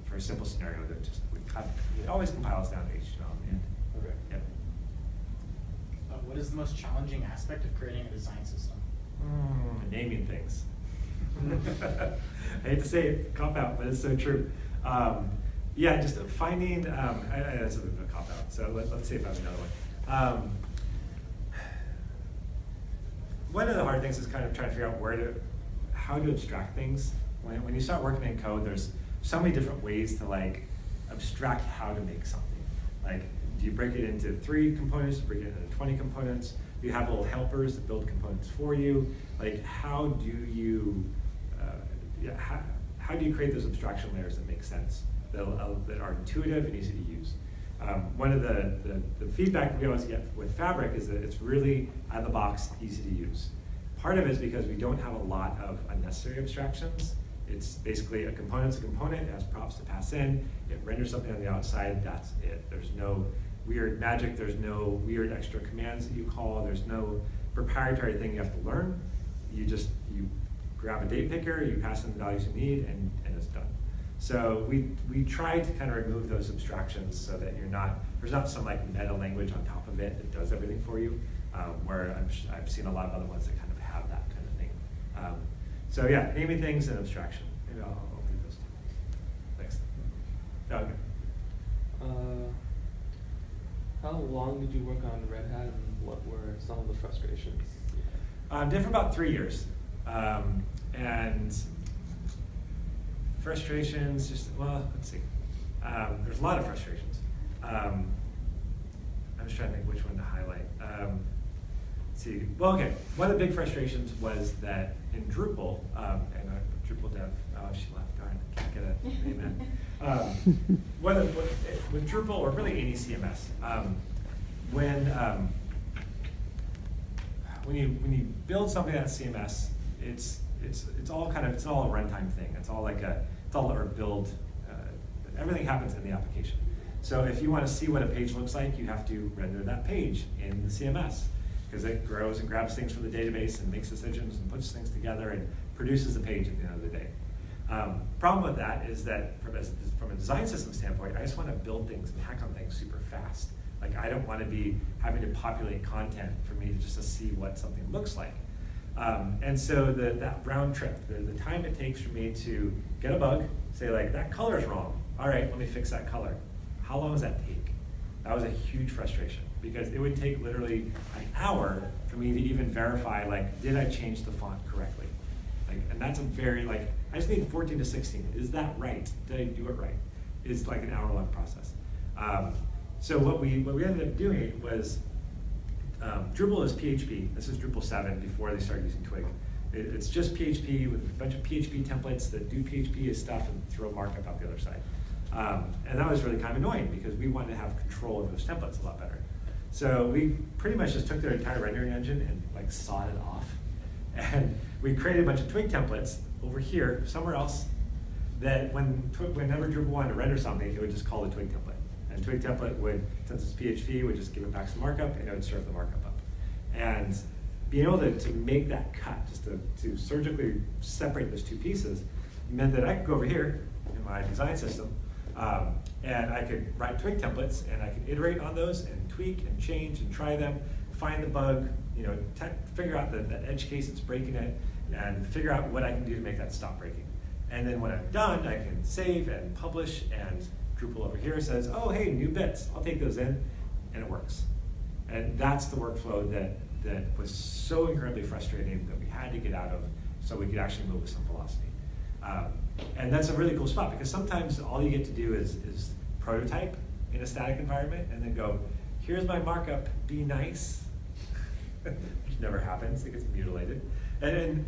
for a simple scenario, it always compiles down to HTML in the end.
Okay.
Yep.
What is the most challenging aspect of creating a design system?
Naming things. I hate to say it, cop out, but it's so true. Yeah, just finding. That's a bit of a cop out. So let's see if I have another one. One of the hard things is kind of trying to figure out how to abstract things. When you start working in code, there's so many different ways to like abstract how to make something. Like, do you break it into 3 components? Do you break it into 20 components? Do you have little helpers that build components for you? Like, how do you create those abstraction layers that make sense, that are intuitive and easy to use? One of the feedback we always get with Fabric is that it's really out of the box, easy to use. Part of it is because we don't have a lot of unnecessary abstractions. It's basically a component's a component, it has props to pass in, it renders something on the outside, that's it. There's no weird magic, there's no weird extra commands that you call, there's no proprietary thing you have to learn. You grab a date picker, you pass in the values you need, and it's done. So we try to kind of remove those abstractions so that there's not some like meta language on top of it that does everything for you, where I've seen a lot of other ones that kind of have that kind of thing. So yeah, naming things and abstraction. Maybe I'll do those two. Thanks. Okay.
How long did you work on Red Hat, and what were some of the frustrations?
Did for about 3 years. And frustrations, let's see. There's a lot of frustrations. I'm just trying to think which one to highlight. Let's see. Well, okay. One of the big frustrations was that in Drupal, and Drupal dev, she left, darn, can't get a name in. With Drupal, or really any CMS, when you build something that's CMS, it's all a runtime thing. It's all everything happens in the application. So if you want to see what a page looks like, you have to render that page in the CMS, because it grows and grabs things from the database and makes decisions and puts things together and produces a page at the end of the day. Problem with that is that from a design system standpoint, I just want to build things and hack on things super fast. Like, I don't want to be having to populate content for me to see what something looks like. And so that round trip, the time it takes for me to get a bug, say like, that color's wrong. All right, let me fix that color. How long does that take? That was a huge frustration, because it would take literally an hour for me to even verify, like, did I change the font correctly? Like, and that's a very, I just need 14 to 16. Is that right? Did I do it right? It's like an hour-long process. So what we ended up doing was, Drupal is PHP. This is Drupal 7 before they started using Twig. It's just PHP with a bunch of PHP templates that do PHP stuff and throw markup out the other side. And that was really kind of annoying, because we wanted to have control over those templates a lot better. So we pretty much just took their entire rendering engine and like sawed it off. And we created a bunch of Twig templates over here, somewhere else, that whenever Drupal wanted to render something, it would just call the Twig template. And Twig template would, since it's PHP, would just give it back some markup, and it would serve the markup up. And being able to make that cut, just to surgically separate those two pieces, meant that I could go over here in my design system, and I could write Twig templates, and I could iterate on those and tweak and change and try them, find the bug, figure out the edge case that's breaking it, and figure out what I can do to make that stop breaking. And then when I'm done, I can save and publish, and Drupal over here says, oh, hey, new bits, I'll take those in, and it works. And that's the workflow that was so incredibly frustrating that we had to get out of, so we could actually move with some velocity. And that's a really cool spot because sometimes all you get to do is prototype in a static environment and then go, here's my markup, be nice, which never happens, it gets mutilated. And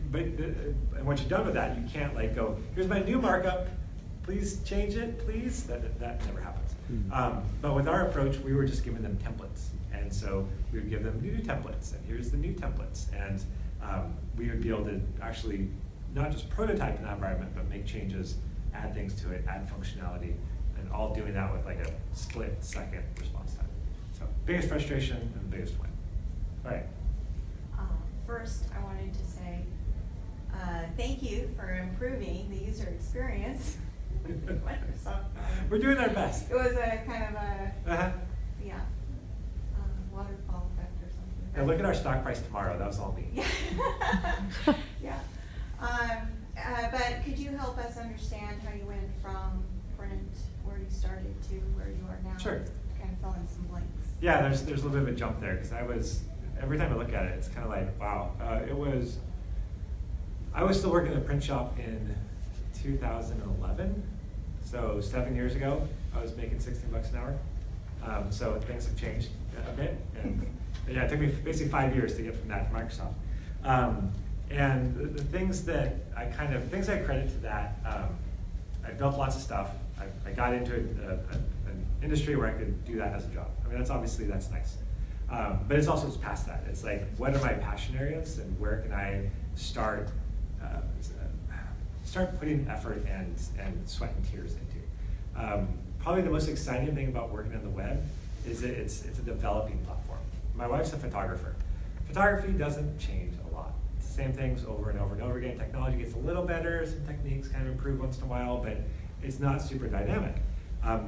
once you're done with that, you can't like go, here's my new markup, please change it, please. That never happens. But with our approach, we were just giving them templates. And so we would give them new templates, and here's the new templates. And we would be able to actually not just prototype in that environment, but make changes, add things to it, add functionality, and all doing that with like a split-second response time. So biggest frustration and the biggest win. All right.
First, I wanted to say thank you for improving the user experience with Microsoft.
We're doing our best.
It was a kind of a waterfall effect or something.
Yeah, look at our stock price tomorrow. That was all me.
Yeah. But could you help us understand how you went from print, where you started, to where you are now?
Sure.
Kind of fill in some blanks.
Yeah, there's a little bit of a jump there because every time I look at it, it's kind of like, wow. I was still working at a print shop in 2011, so 7 years ago, I was making $16 an hour. So things have changed a bit, and yeah, it took me basically 5 years to get from that to Microsoft. And the things that I credit to that, I built lots of stuff. I got into an industry where I could do that as a job. I mean, that's nice. But it's also past that. It's like, what are my passion areas, and where can I start putting effort and sweat and tears into? Probably the most exciting thing about working on the web is that it's a developing platform. My wife's a photographer. Photography doesn't change a lot. It's the same things over and over and over again. Technology gets a little better, some techniques kind of improve once in a while, but it's not super dynamic.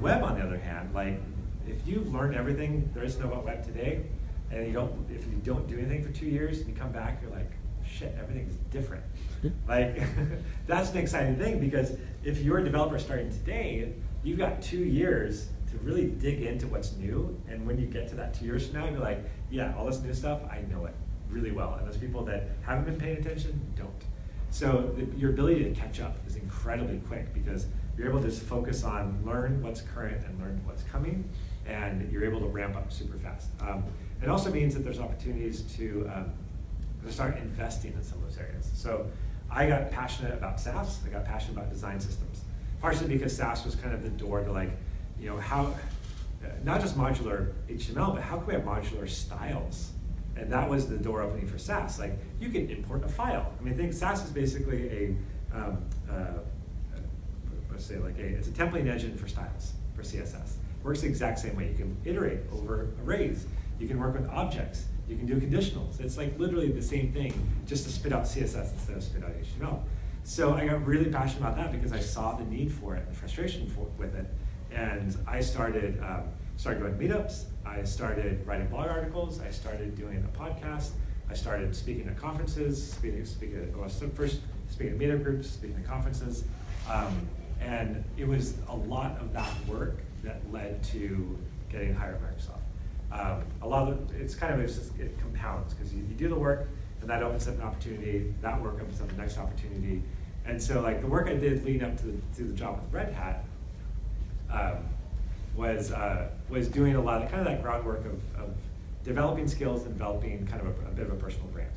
Web, on the other hand, like, if you've learned everything there is to know about web today, and if you don't do anything for 2 years, and you come back, you're like, shit, everything's different. Like, that's an exciting thing, because if you're a developer starting today, you've got 2 years to really dig into what's new, and when you get to that 2 years from now, you're like, yeah, all this new stuff, I know it really well, and those people that haven't been paying attention don't. So your ability to catch up is incredibly quick, because you're able to just focus on learn what's current and learn what's coming, and you're able to ramp up super fast. It also means that there's opportunities to start investing in some of those areas. So I got passionate about SaaS. I got passionate about design systems, partially because SaaS was kind of the door to, like, how, not just modular HTML, but how can we have modular styles? And that was the door opening for SaaS. Like, you can import a file. I mean, I think SaaS is basically it's a templating engine for styles, for CSS. Works the exact same way. You can iterate over arrays. You can work with objects. You can do conditionals. It's like literally the same thing, just to spit out CSS instead of spit out HTML. So I got really passionate about that because I saw the need for it, the frustration with it. And I started going to meetups. I started writing blog articles. I started doing a podcast. I started speaking at conferences, speaking at meetup groups, speaking at conferences. And it was a lot of that work that led to getting hired at Microsoft. A lot of it compounds, because you do the work, and that opens up an opportunity. That work opens up the next opportunity. And so, like, the work I did leading up to the job with Red Hat was doing a lot of kind of that groundwork of developing skills and developing kind of a bit of a personal brand.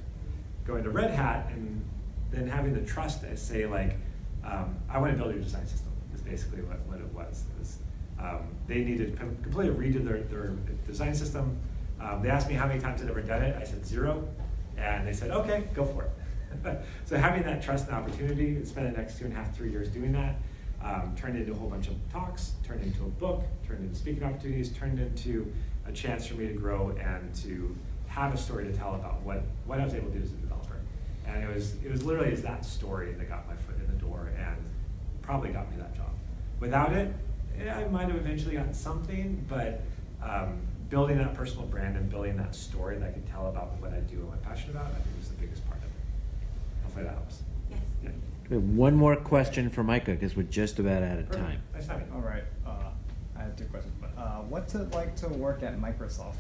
Going to Red Hat and then having the trust to say, like, I want to build your design system, is basically what it was. They needed to completely redo their design system. They asked me how many times I'd ever done it. I said 0, and they said, okay, go for it. So having that trust and opportunity, spend the next 2.5, 3 years doing that, turned into a whole bunch of talks, turned into a book, turned into speaking opportunities, turned into a chance for me to grow and to have a story to tell about what I was able to do as a developer. And it was literally that story that got my foot in the door and probably got me that job. Without it, I might have eventually gotten something, but building that personal brand and building that story that I could tell about what I do and what I'm passionate about, I think was the biggest part of it. Hopefully that helps.
Yes.
Yeah.
We have one more question for Micah, because we're just about out of time.
Nice having you.
All right. I have 2 questions. But what's it like to work at Microsoft?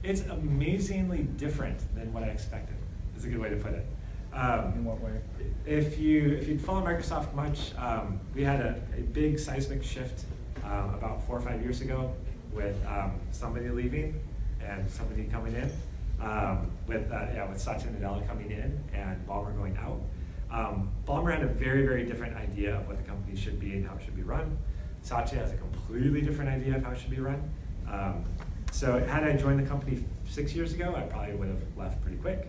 It's amazingly different than what I expected, is a good way to put it.
In what way?
If you follow Microsoft much, we had a big seismic shift about 4 or 5 years ago with somebody leaving and somebody coming in, with Satya Nadella coming in and Ballmer going out. Ballmer had a very, very different idea of what the company should be and how it should be run. Satya has a completely different idea of how it should be run. So had I joined the company 6 years ago, I probably would have left pretty quick.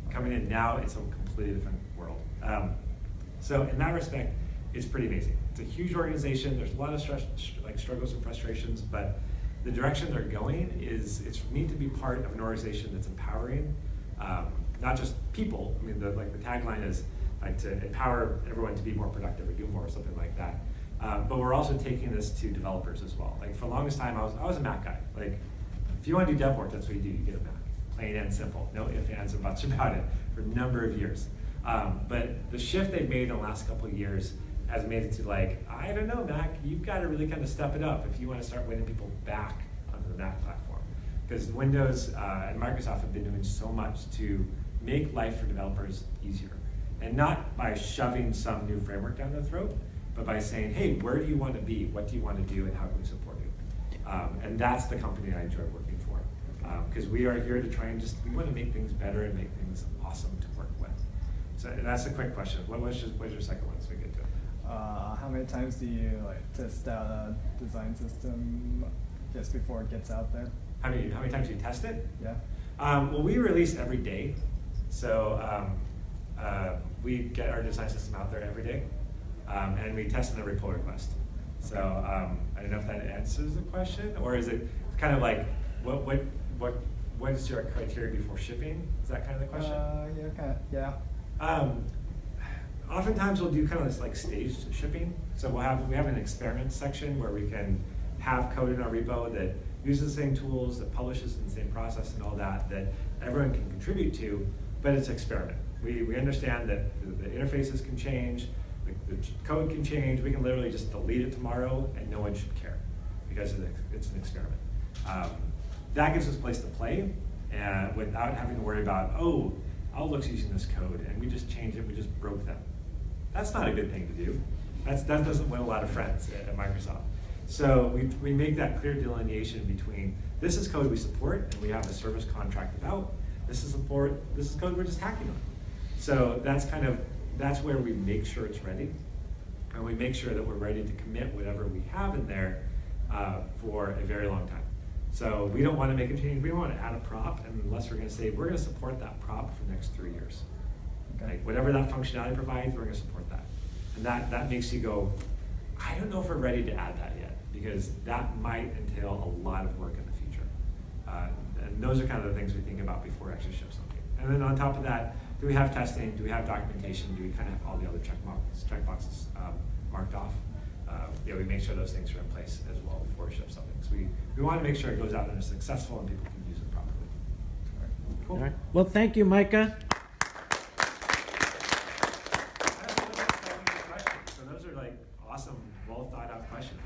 Coming in now, it's a completely different world. So in that respect, it's pretty amazing. It's a huge organization. There's a lot of struggles and frustrations, but the direction they're going is it's for me to be part of an organization that's empowering, not just people. I mean, the tagline is like to empower everyone to be more productive or do more or something like that. But we're also taking this to developers as well. Like for the longest time, I was a Mac guy. Like if you want to do dev work, that's what you do. You get a Mac, plain and simple. No ifs, ands, or buts about it for a number of years. But the shift they've made in the last couple of years has made it to like, I don't know, Mac, you've got to really kind of step it up if you want to start winning people back onto the Mac platform. Because Windows and Microsoft have been doing so much to make life for developers easier. And not by shoving some new framework down their throat, but by saying, hey, where do you want to be? What do you want to do and how can we support you? And that's the company I enjoy working for. Because we are here to try and we want to make things better and make things awesome to work with. So that's a quick question. What's your second one so we get to it?
How many times do you test out a design system just before it gets out there?
How many times do you test it?
Yeah.
Well, we release every day. So we get our design system out there every day. And we test on every pull request. So I don't know if that answers the question, or is it kind of like what is your criteria before shipping? Is that kind of the question?
Yeah.
Oftentimes we'll do kind of this like staged shipping. So we have an experiment section where we can have code in our repo that uses the same tools, that publishes in the same process and all that everyone can contribute to, but it's an experiment. We understand that the interfaces can change, the code can change. We can literally just delete it tomorrow and no one should care because it's an experiment. That gives us a place to play without having to worry about, oh, Outlook's using this code and we just changed it, we just broke them. That's not a good thing to do. That doesn't win a lot of friends at Microsoft. So we make that clear delineation between this is code we support and we have a service contract about, this is code we're just hacking on. So that's where we make sure it's ready, and we make sure that we're ready to commit whatever we have in there for a very long time. So we don't want to make a change, we don't want to add a prop unless we're going to say we're going to support that prop for the next 3 years. Okay. Like whatever that functionality provides, we're going to support that. And that makes you go, I don't know if we're ready to add that yet, because that might entail a lot of work in the future. And those are kind of the things we think about before we actually ship something. And then on top of that, do we have testing? Do we have documentation? Do we kind of have all the other checkboxes marked off? We make sure those things are in place as well before we ship something. So we want to make sure it goes out and is successful and people can use it properly. All right. Cool.
All right. Well, thank you, Micah.
So those are like awesome, well thought out questions.